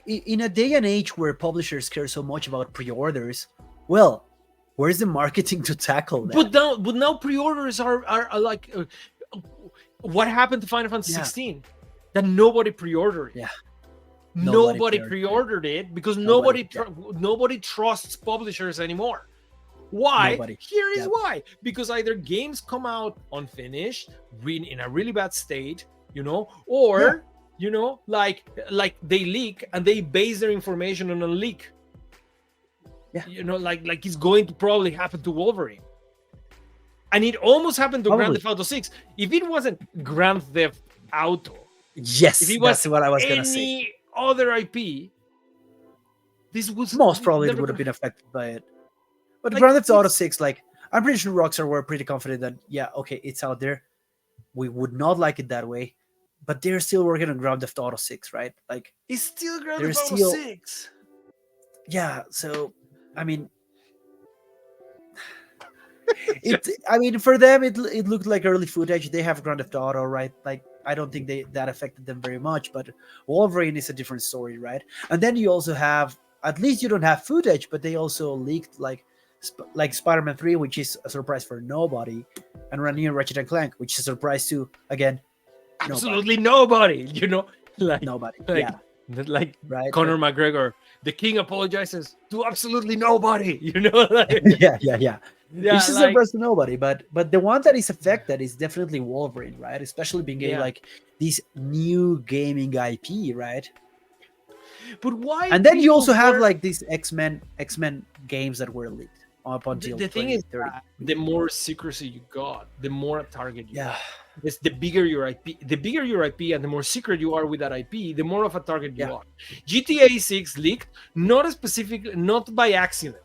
Speaker 1: in a day and age where publishers care so much about pre-orders, well, where's the marketing to tackle that?
Speaker 2: but now pre-orders are like, what happened to Final Fantasy
Speaker 1: Yeah.
Speaker 2: 16? That nobody pre-ordered.
Speaker 1: Yeah.
Speaker 2: Nobody
Speaker 1: pre-ordered
Speaker 2: pre-ordered it because
Speaker 1: Nobody,
Speaker 2: nobody trusts publishers anymore. Why?
Speaker 1: Nobody.
Speaker 2: Here is
Speaker 1: Yeah.
Speaker 2: why. Because either games come out unfinished, in a really bad state, or like they leak and they base their information on a leak.
Speaker 1: Yeah.
Speaker 2: Like it's going to probably happen to Wolverine. And it almost happened to Grand
Speaker 1: Probably.
Speaker 2: Theft Auto 6. If it wasn't Grand Theft Auto,
Speaker 1: Yes,
Speaker 2: if it was
Speaker 1: that's what I was gonna say.
Speaker 2: any other IP, this was
Speaker 1: Most probably it
Speaker 2: never
Speaker 1: would have
Speaker 2: gonna-
Speaker 1: been affected by it. But
Speaker 2: Like,
Speaker 1: Grand Theft Auto
Speaker 2: it's-
Speaker 1: 6, like, I'm pretty sure Rockstar were pretty confident that, yeah, okay, it's out there. We would not like it that way. But they're still working on Grand Theft Auto 6, right? Like,
Speaker 2: It's still Grand
Speaker 1: There's
Speaker 2: Theft Auto
Speaker 1: still-
Speaker 2: 6.
Speaker 1: yeah, so, I mean, for them, it looked like early footage. They have Grand Theft Auto, right? Like, I don't think that affected them very much, but Wolverine is a different story, right? And then you also have, at least you don't have footage, but they also leaked like Spider-Man 3, which is a surprise for nobody, and New Ratchet and Clank, which is a surprise to, again,
Speaker 2: Absolutely nobody, like
Speaker 1: nobody.
Speaker 2: like,
Speaker 1: Yeah,
Speaker 2: like
Speaker 1: right.
Speaker 2: Conor McGregor, the king apologizes to absolutely nobody, like,
Speaker 1: yeah.
Speaker 2: yeah,
Speaker 1: Which is a
Speaker 2: like,
Speaker 1: surprise to nobody, but the one that is affected is definitely Wolverine, right? Especially being
Speaker 2: Yeah.
Speaker 1: like this new gaming IP, right?
Speaker 2: but why?
Speaker 1: And then you
Speaker 2: people
Speaker 1: also have
Speaker 2: were-
Speaker 1: like these X-Men games that were leaked up until
Speaker 2: the thing is
Speaker 1: 2030.
Speaker 2: that the more secrecy you got, the more a target you
Speaker 1: Yeah,
Speaker 2: got. It's the bigger your IP, and the more secret you are with that IP, the more of a target you
Speaker 1: Yeah.
Speaker 2: are. GTA 6 leaked not by accident.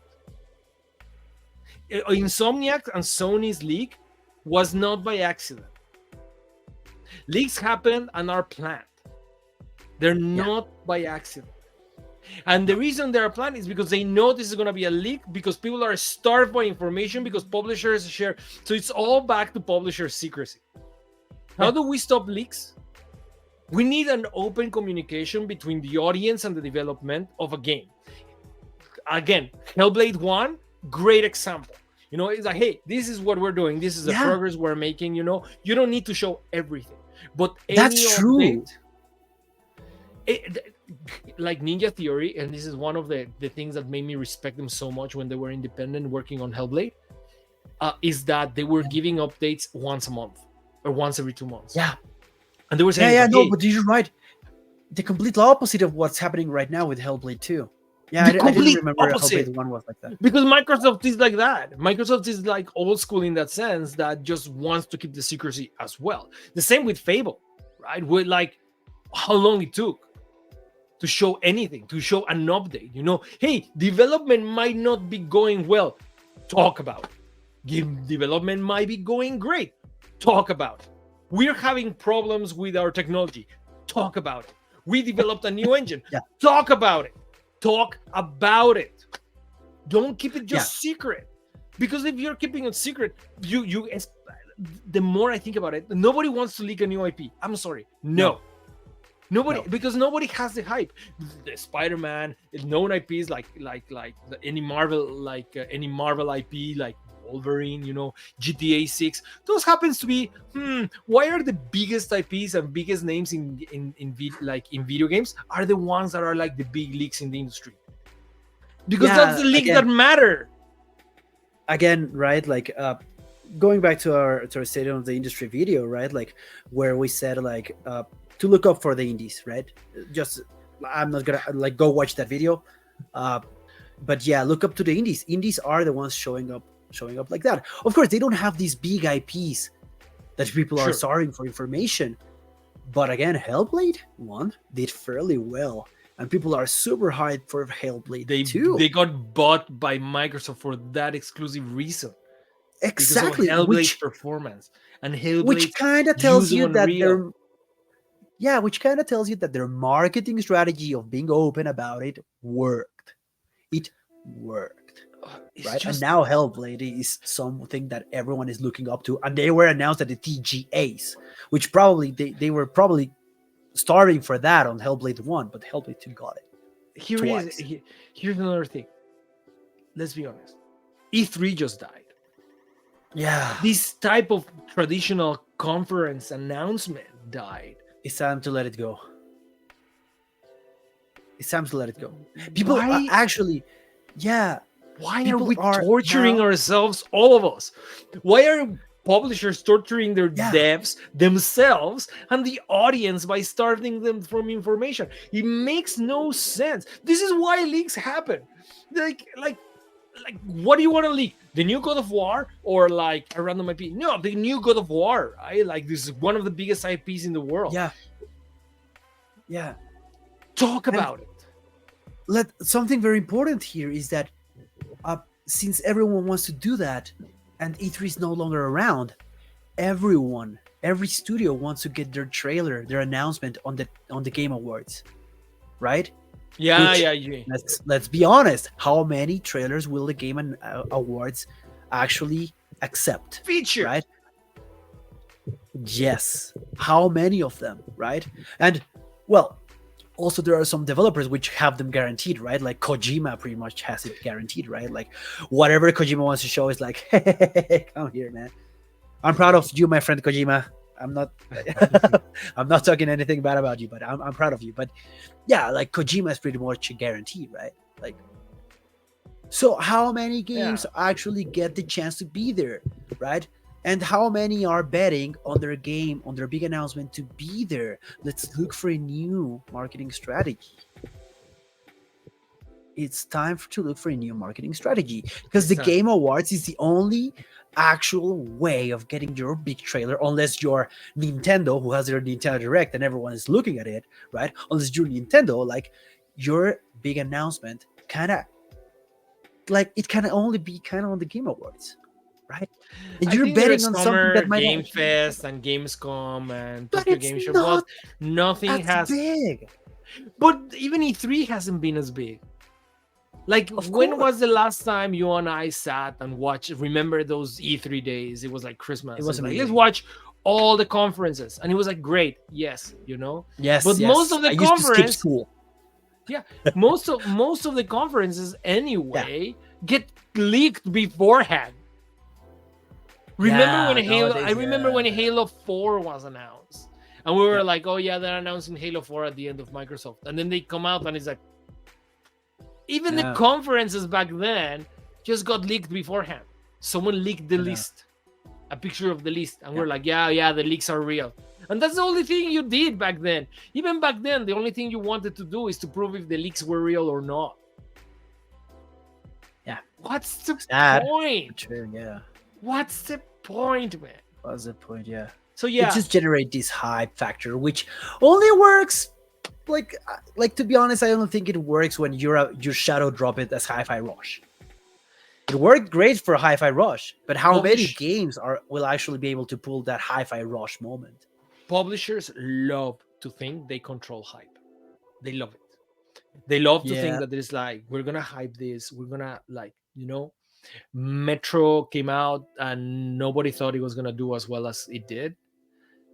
Speaker 2: Insomniac and Sony's leak was not by accident. Leaks happen and are planned. They're not by accident. And the reason they're planned is because they know this is going to be a leak, because people are starved by information, because publishers share. So it's all back to publisher secrecy. How do we stop leaks? We need an open communication between the audience and the development of a game. Again, Hellblade 1, great example. It's like, hey, this is what we're doing. This is the
Speaker 1: Yeah.
Speaker 2: progress we're making. You don't need to show everything. But
Speaker 1: That's true.
Speaker 2: Like Ninja Theory, and this is one of the things that made me respect them so much when they were independent working on Hellblade, is that they were giving updates once a month or once every 2 months.
Speaker 1: Yeah.
Speaker 2: And they were saying,
Speaker 1: Yeah,
Speaker 2: like,
Speaker 1: no,
Speaker 2: hey,
Speaker 1: but you're right. The complete opposite of what's happening right now with Hellblade 2. Yeah,
Speaker 2: The
Speaker 1: I didn't
Speaker 2: complete
Speaker 1: remember
Speaker 2: opposite.
Speaker 1: Hellblade 1 was like that.
Speaker 2: because Microsoft is like that. Microsoft is like old school in that sense, that just wants to keep the secrecy as well. The same with Fable, right? With like how long it took to show anything, to show an update. Hey, development might not be going well. Talk about it. Game development might be going great. Talk about it. We're having problems with our technology. Talk about it. We developed a new engine.
Speaker 1: Yeah.
Speaker 2: Talk about it. Talk about it. Don't keep it just secret. Because if you're keeping it secret, the more I think about it, nobody wants to leak a new IP. I'm sorry. No. Nobody,
Speaker 1: No.
Speaker 2: because nobody has the hype. The Spider-Man, known IPs like any Marvel IP, like Wolverine, GTA 6. Those happens to be. Why are the biggest IPs and biggest names in video games are the ones that are like the big leaks in the industry? Because that's the leaks that matter.
Speaker 1: Again, right? Like, going back to our state of the industry video, right? Like, where we said like to look up for the indies, right? Just, I'm not gonna like go watch that video, but yeah, look up to the indies. Indies are the ones showing up like that. Of course, they don't have these big IPs that people are starving for information, but again, Hellblade 1 did fairly well, and people are super hyped for Hellblade 2.
Speaker 2: They got bought by Microsoft for that exclusive reason.
Speaker 1: Exactly,
Speaker 2: because of Hellblade's performance and Hellblade,
Speaker 1: which kind of tells you that
Speaker 2: Unreal.
Speaker 1: which kind of tells you that their marketing strategy of being open about it worked. It worked.
Speaker 2: it's
Speaker 1: right? And
Speaker 2: just
Speaker 1: now Hellblade is something that everyone is looking up to, and they were announced at the TGAs, which probably they were probably starting for that on Hellblade 1, but Hellblade 2 got it
Speaker 2: here is
Speaker 1: twice.
Speaker 2: here's another thing. Let's be honest. E3 just died.
Speaker 1: Yeah,
Speaker 2: This type of traditional conference announcement died.
Speaker 1: it's time to let it go. It's time to let it go. People are
Speaker 2: Why
Speaker 1: actually, yeah,
Speaker 2: why are
Speaker 1: people
Speaker 2: we
Speaker 1: are
Speaker 2: torturing
Speaker 1: now,
Speaker 2: ourselves, all of us? Why are publishers torturing their
Speaker 1: yeah,
Speaker 2: devs, themselves, and the audience by starving them from information? It makes no sense. This is why leaks happen. Like what do you want to leak? The new God of War or like a random IP? No, the new God of War. I like this is one of the biggest IPs in the world.
Speaker 1: yeah, yeah.
Speaker 2: Talk
Speaker 1: And
Speaker 2: about it.
Speaker 1: let something very important here is that since everyone wants to do that, and E3 is no longer around, every studio wants to get their trailer, their announcement on the Game Awards, right?
Speaker 2: Yeah,
Speaker 1: Which,
Speaker 2: yeah, yeah.
Speaker 1: let's be honest, how many trailers will the Game Awards actually accept,
Speaker 2: Feature.
Speaker 1: right? Yes, how many of them, right? And well, also there are some developers which have them guaranteed, right? Like Kojima pretty much has it guaranteed, right? Like whatever Kojima wants to show is like, hey, come here, man. I'm proud of you, my friend Kojima. I'm not I'm not talking anything bad about you, but I'm proud of you. But yeah, like Kojima is pretty much a guarantee, right? Like, so how many
Speaker 2: Yeah.
Speaker 1: games actually get the chance to be there, right? And how many are betting on their game, on their big announcement to be there? Let's look for a new marketing strategy. It's time to look for a new marketing strategy because the
Speaker 2: So,
Speaker 1: Game Awards is the only actual way of getting your big trailer, unless you're Nintendo, who has their Nintendo Direct and everyone is looking at it, right? Unless you're Nintendo, like your big announcement kind of like it can only be kind of on the Game Awards, right? And
Speaker 2: I
Speaker 1: you're
Speaker 2: think there
Speaker 1: betting
Speaker 2: is
Speaker 1: on something
Speaker 2: Summer
Speaker 1: that might
Speaker 2: Game
Speaker 1: actually,
Speaker 2: Fest and Gamescom and
Speaker 1: but
Speaker 2: Tokyo
Speaker 1: it's
Speaker 2: Game Show, but
Speaker 1: not
Speaker 2: nothing
Speaker 1: as
Speaker 2: has.
Speaker 1: big,
Speaker 2: But even E3 hasn't been as big. Like,
Speaker 1: of
Speaker 2: when
Speaker 1: course.
Speaker 2: was the last time you and I sat and watched? Remember those E3 days? It was like
Speaker 1: It
Speaker 2: Christmas. It
Speaker 1: was
Speaker 2: was like, let's
Speaker 1: amazing.
Speaker 2: watch all the conferences. And it was like, great. Yes, you know?
Speaker 1: Yes,
Speaker 2: But most
Speaker 1: yes.
Speaker 2: of
Speaker 1: I
Speaker 2: the
Speaker 1: used to skip
Speaker 2: conference,
Speaker 1: school.
Speaker 2: yeah, most of the conferences
Speaker 1: Yeah,
Speaker 2: anyway get leaked beforehand. Remember when
Speaker 1: yeah.
Speaker 2: Halo? I
Speaker 1: Nowadays,
Speaker 2: remember when
Speaker 1: yeah,
Speaker 2: Halo 4 was announced, and we were
Speaker 1: yeah.
Speaker 2: like, "Oh yeah, they're announcing Halo 4 at the end of Microsoft," and then they come out and it's like, even the
Speaker 1: Yeah,
Speaker 2: conferences back then just got leaked beforehand. Someone leaked the
Speaker 1: I know.
Speaker 2: list, a picture of the list, and
Speaker 1: Yeah,
Speaker 2: we're like, "Yeah, yeah, the leaks are real." And that's the only thing you did back then. Even back then, the only thing you wanted to do is to prove if the leaks were real or not.
Speaker 1: yeah.
Speaker 2: What's the
Speaker 1: Sad, but
Speaker 2: point?
Speaker 1: true. Yeah.
Speaker 2: What's the point, man?
Speaker 1: What's the point? Yeah.
Speaker 2: So
Speaker 1: It
Speaker 2: yeah,
Speaker 1: just generates this hype factor, which only works. Like to be honest, I don't think it works when you shadow drop it as Hi-Fi Rush. It worked great for Hi-Fi Rush, but how many
Speaker 2: publish
Speaker 1: games are will actually be able to pull that Hi-Fi Rush moment?
Speaker 2: publishers love to think they control hype. They love it. They love to think
Speaker 1: Yeah,
Speaker 2: that there's like, we're gonna hype this, we're gonna like, Metro came out and nobody thought it was gonna do as well as it did.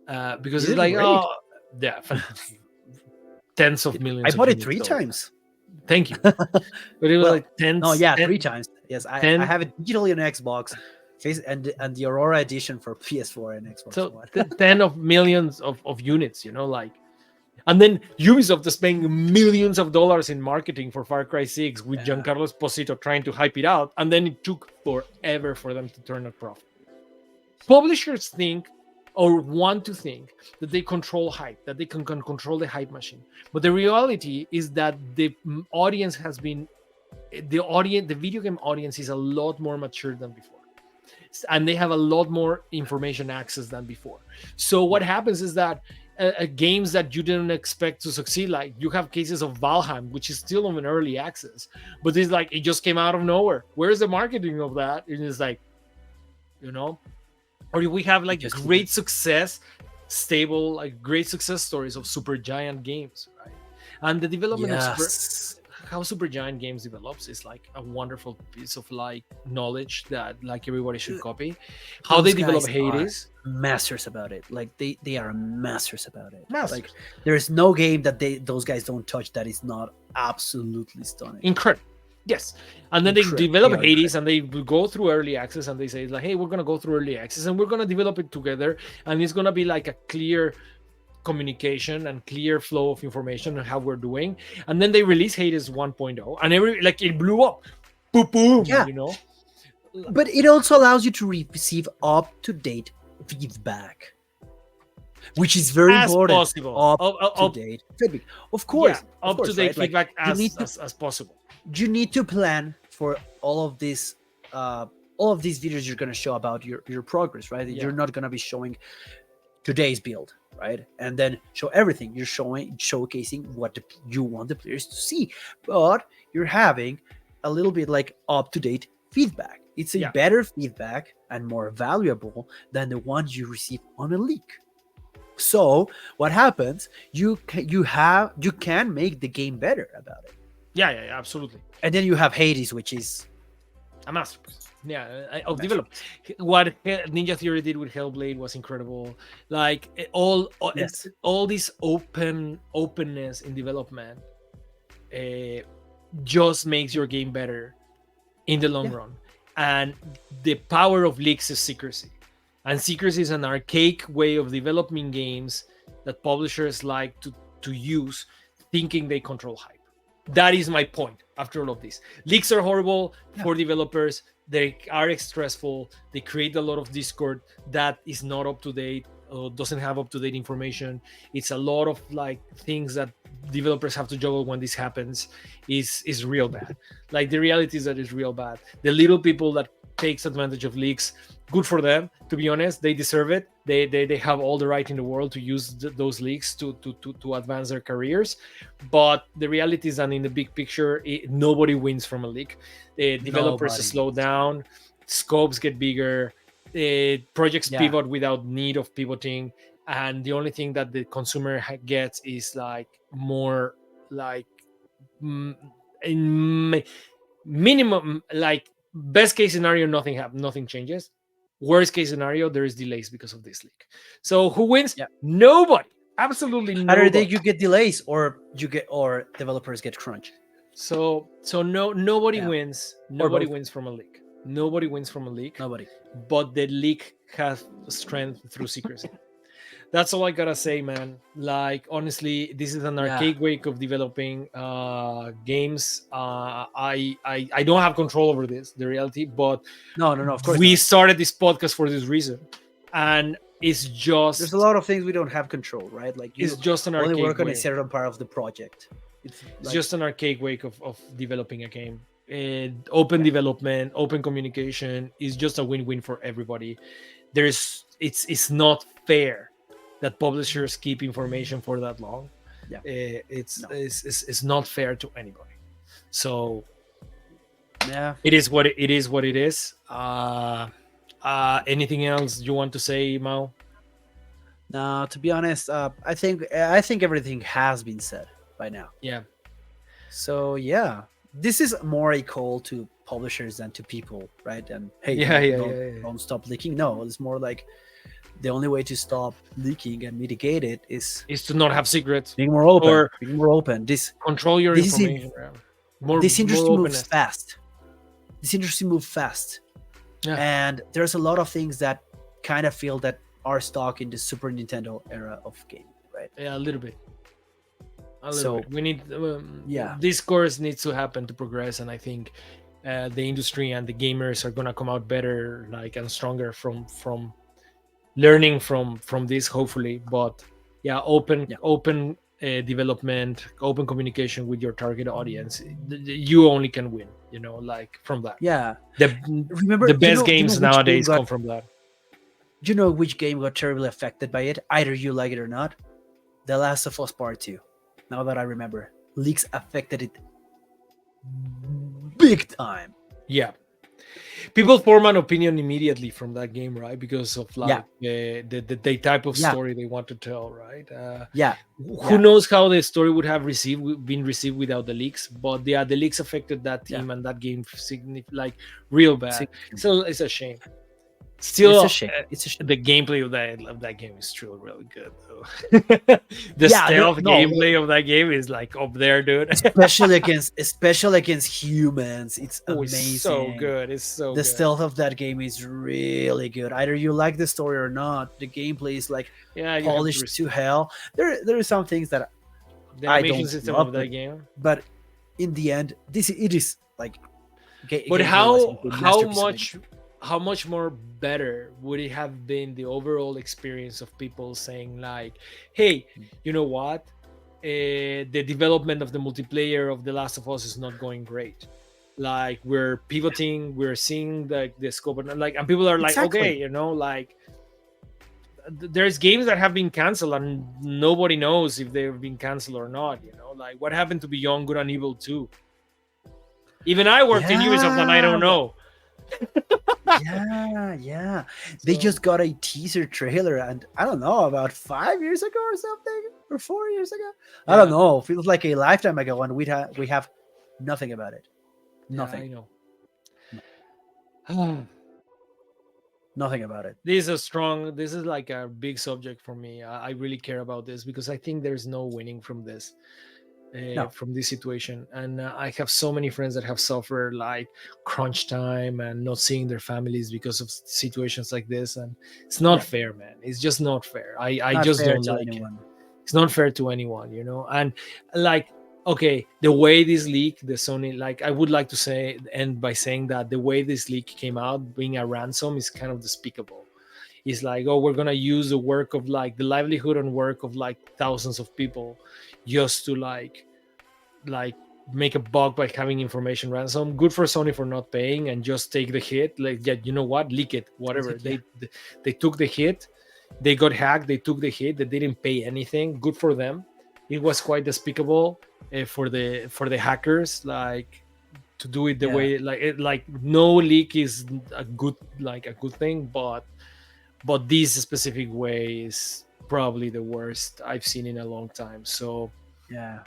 Speaker 2: Because
Speaker 1: you
Speaker 2: it's
Speaker 1: did
Speaker 2: like,
Speaker 1: great.
Speaker 2: oh yeah, tens of
Speaker 1: I
Speaker 2: millions of
Speaker 1: bought it
Speaker 2: units
Speaker 1: three
Speaker 2: sold.
Speaker 1: times.
Speaker 2: Thank you. But it was
Speaker 1: Well,
Speaker 2: like
Speaker 1: no, yeah,
Speaker 2: 10,
Speaker 1: three times. Yes, I
Speaker 2: 10
Speaker 1: have it digitally on Xbox, and the Aurora edition for PS4 and Xbox
Speaker 2: so
Speaker 1: One.
Speaker 2: 10 of millions of units, like. And then Ubisoft is spending millions of dollars in marketing for Far Cry 6 with
Speaker 1: Yeah,
Speaker 2: Giancarlo Esposito trying to hype it out. And then it took forever for them to turn a profit. Publishers think or want to think that they control hype, that they can control the hype machine. But the reality is that the audience has been, the video game audience is a lot more mature than before. And they have a lot more information access than before. So what
Speaker 1: yeah,
Speaker 2: happens is that games that you didn't expect to succeed, like you have cases of Valheim, which is still on an early access, but it's like it just came out of nowhere. Where's the marketing of that? And it's like, you know, or we have
Speaker 1: it
Speaker 2: like
Speaker 1: just
Speaker 2: great success, stable, like great success stories of super giant games, right? And the development of super
Speaker 1: yes.
Speaker 2: how Supergiant Games develops is like a wonderful piece of like knowledge that like everybody should copy. How they
Speaker 1: Those
Speaker 2: develop
Speaker 1: guys are
Speaker 2: Hades,
Speaker 1: masters about it. Like they are masters about it. Like
Speaker 2: masters,
Speaker 1: there is no game that those guys don't touch that is not absolutely stunning.
Speaker 2: incredible. Yes, and then they
Speaker 1: Incredible. They
Speaker 2: develop
Speaker 1: are
Speaker 2: Hades,
Speaker 1: incredible.
Speaker 2: and they will go through early access, and they say like, "Hey, we're gonna go through early access, and we're gonna develop it together, and it's gonna be like a clear communication and clear flow of information on how we're doing." And then they release Hades 1.0, and it blew up, boom, boom,
Speaker 1: Yeah, but it also allows you to receive up to date feedback, which is very
Speaker 2: as
Speaker 1: important.
Speaker 2: possible,
Speaker 1: Up to date feedback, of course,
Speaker 2: up to date
Speaker 1: right? Like
Speaker 2: feedback
Speaker 1: you need
Speaker 2: as possible.
Speaker 1: you need to plan for all of this. All of these videos you're going to show about your progress, right?
Speaker 2: Yeah.
Speaker 1: You're not going to be showing today's build, right? And then show everything. You're showcasing what you want the players to see, but you're having a little bit like up-to-date feedback. It's a better feedback and more valuable than the ones you receive on a leak. So what happens, you can make the game better about it.
Speaker 2: Yeah, absolutely.
Speaker 1: And then you have Hades, which is
Speaker 2: a masterpiece. Develop. What Ninja Theory did with Hellblade was incredible. Like all this openness in development just makes your game better in the long run. And the power of leaks is secrecy. And secrecy is an archaic way of developing games that publishers like to use, thinking they control hype. That is my point after all of this. Leaks are horrible for developers. They are stressful. They create a lot of discord that is not up to date, doesn't have up to date information. It's a lot of like things that developers have to juggle when this happens. Is real bad. Like the reality is that it's real bad. The little people that takes advantage of leaks, good for them. To be honest, they deserve it. They have all the right in the world to use those leaks to advance their careers. But the reality is that in the big picture, nobody wins from a leak. Developers slow down, scopes get bigger, projects pivot without need of pivoting, and the only thing that the consumer gets is like more like minimum, like best case scenario, nothing changes. Worst case scenario, there is delays because of this leak. So who wins? Nobody. Absolutely nobody.
Speaker 1: Either you get delays or developers get crunch.
Speaker 2: So nobody wins. Nobody wins from a leak. Nobody wins from a leak.
Speaker 1: Nobody.
Speaker 2: But the leak has strength through secrecy. That's all I gotta say, man. Like honestly, this is an archaic way of developing games. I don't have control over this, the reality, but
Speaker 1: no, of course
Speaker 2: we
Speaker 1: not.
Speaker 2: Started this podcast for this reason, and it's just
Speaker 1: there's a lot of things we don't have control, right? Like
Speaker 2: it's just an
Speaker 1: only
Speaker 2: archaic
Speaker 1: work on
Speaker 2: way.
Speaker 1: a certain part of the project.
Speaker 2: It's just an archaic way of developing a game. Open development, open communication is just a win-win for everybody. It's not fair that publishers keep information for that long. It's not fair to anybody. So it is what it is. Anything else you want to say, Mau?
Speaker 1: No, to be honest, I think everything has been said by now. So this is more a call to publishers than to people, right? And hey, don't stop leaking. No, it's more like the only way to stop leaking and mitigate it is
Speaker 2: to not have secrets,
Speaker 1: being more open,
Speaker 2: control your information.
Speaker 1: This industry moves fast. This industry moves fast, and there's a lot of things that kind of feel that are stuck in the Super Nintendo era of gaming, right?
Speaker 2: Yeah, a little bit. Bit. We need this course needs to happen to progress, and I think the industry and the gamers are gonna come out better, like, and stronger from learning from this, hopefully. But open development, open communication with your target audience, you only can win, like from that.
Speaker 1: Remember
Speaker 2: the best games nowadays come from that.
Speaker 1: Do you know which game got terribly affected by it? Either you like it or not. The Last of Us Part 2. Now that I remember, leaks affected it big time.
Speaker 2: people form an opinion immediately from that game, right? Because of
Speaker 1: Yeah,
Speaker 2: like the type of
Speaker 1: yeah,
Speaker 2: story they want to tell, right?
Speaker 1: yeah,
Speaker 2: Who
Speaker 1: yeah,
Speaker 2: knows how the story would have been received without the leaks? But yeah, the leaks affected that
Speaker 1: yeah.
Speaker 2: team and that game like real bad.
Speaker 1: Significantly.
Speaker 2: So it's a shame.
Speaker 1: It's a
Speaker 2: Still,
Speaker 1: shame. It's a shame.
Speaker 2: the gameplay of that game is still really good, though. The
Speaker 1: Yeah,
Speaker 2: stealth
Speaker 1: no,
Speaker 2: gameplay of that game is like up there, dude.
Speaker 1: especially against humans. It's
Speaker 2: Oh, it's so
Speaker 1: amazing.
Speaker 2: good. It's so
Speaker 1: The
Speaker 2: good.
Speaker 1: stealth of that game is really good. Either you like the story or not, the gameplay is like
Speaker 2: Yeah, you have to
Speaker 1: polished to
Speaker 2: respect
Speaker 1: hell. There are some things that
Speaker 2: the
Speaker 1: I
Speaker 2: animation
Speaker 1: don't
Speaker 2: system of
Speaker 1: love,
Speaker 2: that game.
Speaker 1: but in the end, this it is like
Speaker 2: But
Speaker 1: gameplay wise, it's a
Speaker 2: how
Speaker 1: masterpiece of a game.
Speaker 2: much more better would it have been the overall experience of people saying like, "Hey, you know what? The development of the multiplayer of The Last of Us is not going great. Like we're pivoting, we're seeing the scope, and like, and people are like, okay,
Speaker 1: Exactly.
Speaker 2: you know, like there's games that have been canceled and nobody knows if they've been canceled or not. You know, like what happened to Beyond Good and Evil 2? Even I worked in Ubisoft and I
Speaker 1: Yeah,
Speaker 2: don't know.
Speaker 1: yeah, yeah. They
Speaker 2: So
Speaker 1: just got a teaser trailer, and I don't know, about 5 years ago or something, or 4 years ago. I don't
Speaker 2: yeah,
Speaker 1: know. Feels like a lifetime ago, and we have nothing about it.
Speaker 2: yeah,
Speaker 1: Nothing.
Speaker 2: I know.
Speaker 1: No-
Speaker 2: this
Speaker 1: Nothing about it.
Speaker 2: is a strong. This is like a big subject for me. I really care about this because I think there's no winning
Speaker 1: No,
Speaker 2: from this situation. And I have so many friends that have suffered like crunch time and not seeing their families because of situations like this. And it's not
Speaker 1: yeah,
Speaker 2: fair, man. It's just not fair. I
Speaker 1: not
Speaker 2: just
Speaker 1: fair
Speaker 2: don't
Speaker 1: to
Speaker 2: like it.
Speaker 1: anyone.
Speaker 2: It's not fair to anyone, you know. And like, okay, the way this leak, the Sony, like, I would like to say, end by saying that the way this leak came out, being a ransom, is kind of despicable. It's like, oh, we're gonna use the work of like the livelihood and work of like thousands of people just to like make a buck by having information ransom. Good for Sony for not paying and just take the hit. Like, yeah, you know what, leak it, whatever.
Speaker 1: Yeah,
Speaker 2: They took the hit. They got hacked. They took the hit. They didn't pay anything. Good for them. It was quite despicable for the hackers, like to do it the
Speaker 1: yeah,
Speaker 2: way like no leak is a good thing, but this specific way is probably the worst I've seen in a long time. So
Speaker 1: yeah.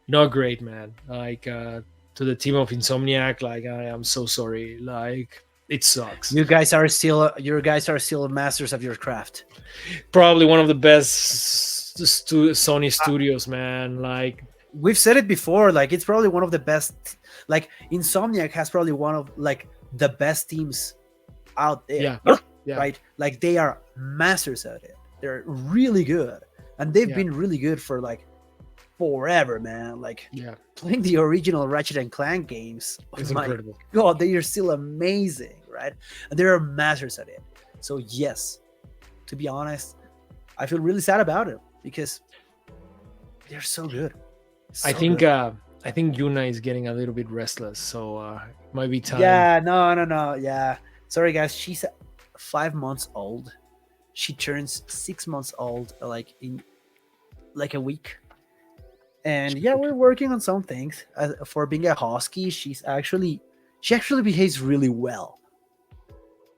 Speaker 2: not great, man. Like to the team of Insomniac, like I am so sorry. Like it sucks.
Speaker 1: You guys are still masters of your craft.
Speaker 2: Probably one of the best Sony studios, man. Like
Speaker 1: We've said it before, like it's probably one of the best. Like Insomniac has probably one of like the best teams out there,
Speaker 2: yeah, yeah,
Speaker 1: right? Like they are masters at it. They're really good, and they've
Speaker 2: yeah,
Speaker 1: been really good for like forever, man. Like
Speaker 2: yeah.
Speaker 1: playing the original Ratchet and Clank games. Oh
Speaker 2: It's
Speaker 1: my
Speaker 2: incredible.
Speaker 1: god, they are still amazing, right? And they are masters at it. So yes, to be honest, I feel really sad about it because they're so good,
Speaker 2: I
Speaker 1: so
Speaker 2: think
Speaker 1: good.
Speaker 2: uh I think Yuna is getting a little bit restless, so it might be time.
Speaker 1: Yeah, no, no, no. Yeah, sorry guys. She's 5 months old. She turns 6 months old, like in like a week. And yeah, we're working on some things. For being a husky, she actually behaves really well.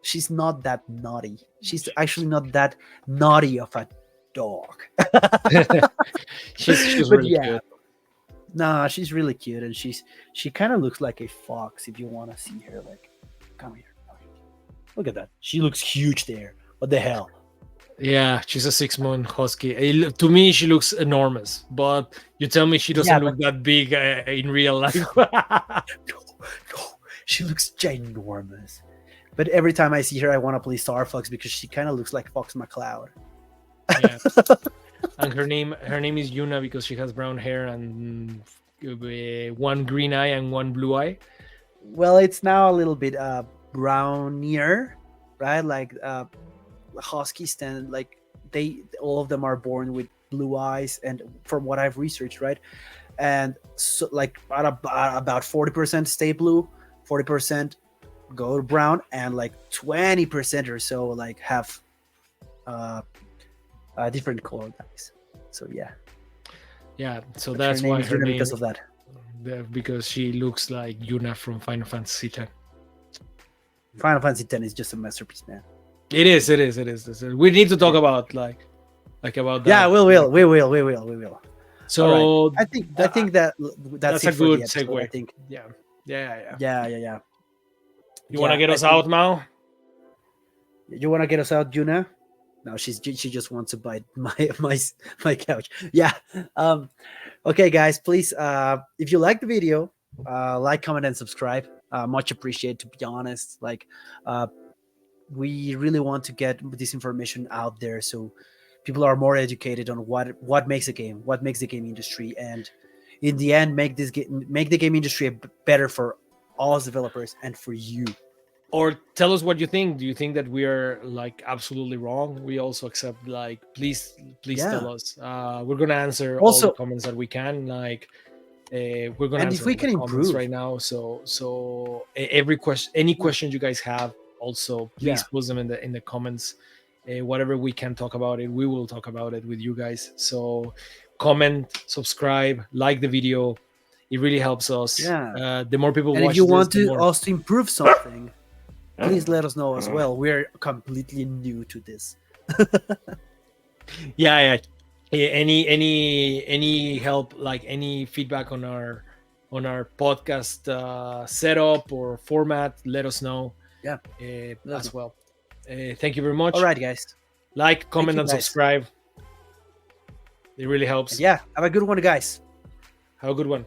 Speaker 1: She's not that naughty. She's actually not that naughty of a dog.
Speaker 2: She's
Speaker 1: But
Speaker 2: really
Speaker 1: yeah,
Speaker 2: cute.
Speaker 1: nah, she's really cute, and she kind of looks like a fox if you want to see her. Like, come here, come here. Look at that. She looks huge there. What the hell?
Speaker 2: Yeah, she's a 6 month husky. To me, she looks enormous, but you tell me she
Speaker 1: Yeah,
Speaker 2: doesn't
Speaker 1: but
Speaker 2: look that big in real life.
Speaker 1: no, no, she looks ginormous. But every time I see her, I want to play Star Fox because she kind of looks like Fox McCloud.
Speaker 2: Yeah, and her name is Yuna because she has brown hair and one green eye and one blue eye.
Speaker 1: Well, it's now a little bit brownier, right? Like huskies tend like they all of them are born with blue eyes, and from what I've researched, right? And so like about 40% stay blue, 40% go brown, and like 20% or so like have uh, different color dyes. So yeah,
Speaker 2: Yeah, so
Speaker 1: but her
Speaker 2: that's
Speaker 1: name
Speaker 2: why
Speaker 1: is
Speaker 2: her
Speaker 1: Yuna
Speaker 2: name
Speaker 1: because of that.
Speaker 2: because she looks like Yuna from Final Fantasy X.
Speaker 1: Final Fantasy X is just a masterpiece, man.
Speaker 2: It is. It is. It is. It is. We need to talk about like about that.
Speaker 1: Yeah, we will. All right.
Speaker 2: So
Speaker 1: I think that that's
Speaker 2: that's a
Speaker 1: it for
Speaker 2: good
Speaker 1: the episode. I
Speaker 2: segue.
Speaker 1: think.
Speaker 2: Yeah. Yeah. Yeah.
Speaker 1: Yeah.
Speaker 2: You want to get
Speaker 1: I
Speaker 2: us
Speaker 1: think
Speaker 2: out, Mao?
Speaker 1: you want to get us out, Juna? No, she just wants to bite my couch. Yeah. Okay, guys, please, if you like the video, like, comment, and subscribe. Much appreciated. To be honest, like, uh, we really want to get this information out there so people are more educated on what makes a game, what makes the game industry, and in the end, make the game industry better for all us developers and for you.
Speaker 2: Or tell us what you think. Do you think that we are like absolutely wrong? We also accept like please
Speaker 1: Yeah.
Speaker 2: tell us. We're gonna answer all the
Speaker 1: Also,
Speaker 2: comments that we can. Like we're gonna
Speaker 1: and if
Speaker 2: answer
Speaker 1: we
Speaker 2: all the
Speaker 1: can
Speaker 2: comments
Speaker 1: improve,
Speaker 2: right now. So every question, any questions you guys have, also please
Speaker 1: yeah,
Speaker 2: post them in the comments. Whatever we can talk about it, we will talk about it with you guys. So comment, subscribe, like the video. It really helps us.
Speaker 1: yeah.
Speaker 2: The more people
Speaker 1: And if
Speaker 2: watch
Speaker 1: you
Speaker 2: this,
Speaker 1: want
Speaker 2: the
Speaker 1: to
Speaker 2: more.
Speaker 1: us to improve something, please let us know as well. We're completely new to this.
Speaker 2: Yeah. Any help, like any feedback on our podcast setup or format, let us know
Speaker 1: Yeah. Let us
Speaker 2: as
Speaker 1: know.
Speaker 2: well. Thank you very
Speaker 1: All
Speaker 2: much.
Speaker 1: right, guys.
Speaker 2: Like,
Speaker 1: Thank
Speaker 2: comment,
Speaker 1: you,
Speaker 2: and
Speaker 1: guys.
Speaker 2: subscribe. It really
Speaker 1: And
Speaker 2: helps.
Speaker 1: yeah, have a good one, guys.
Speaker 2: Have a good one.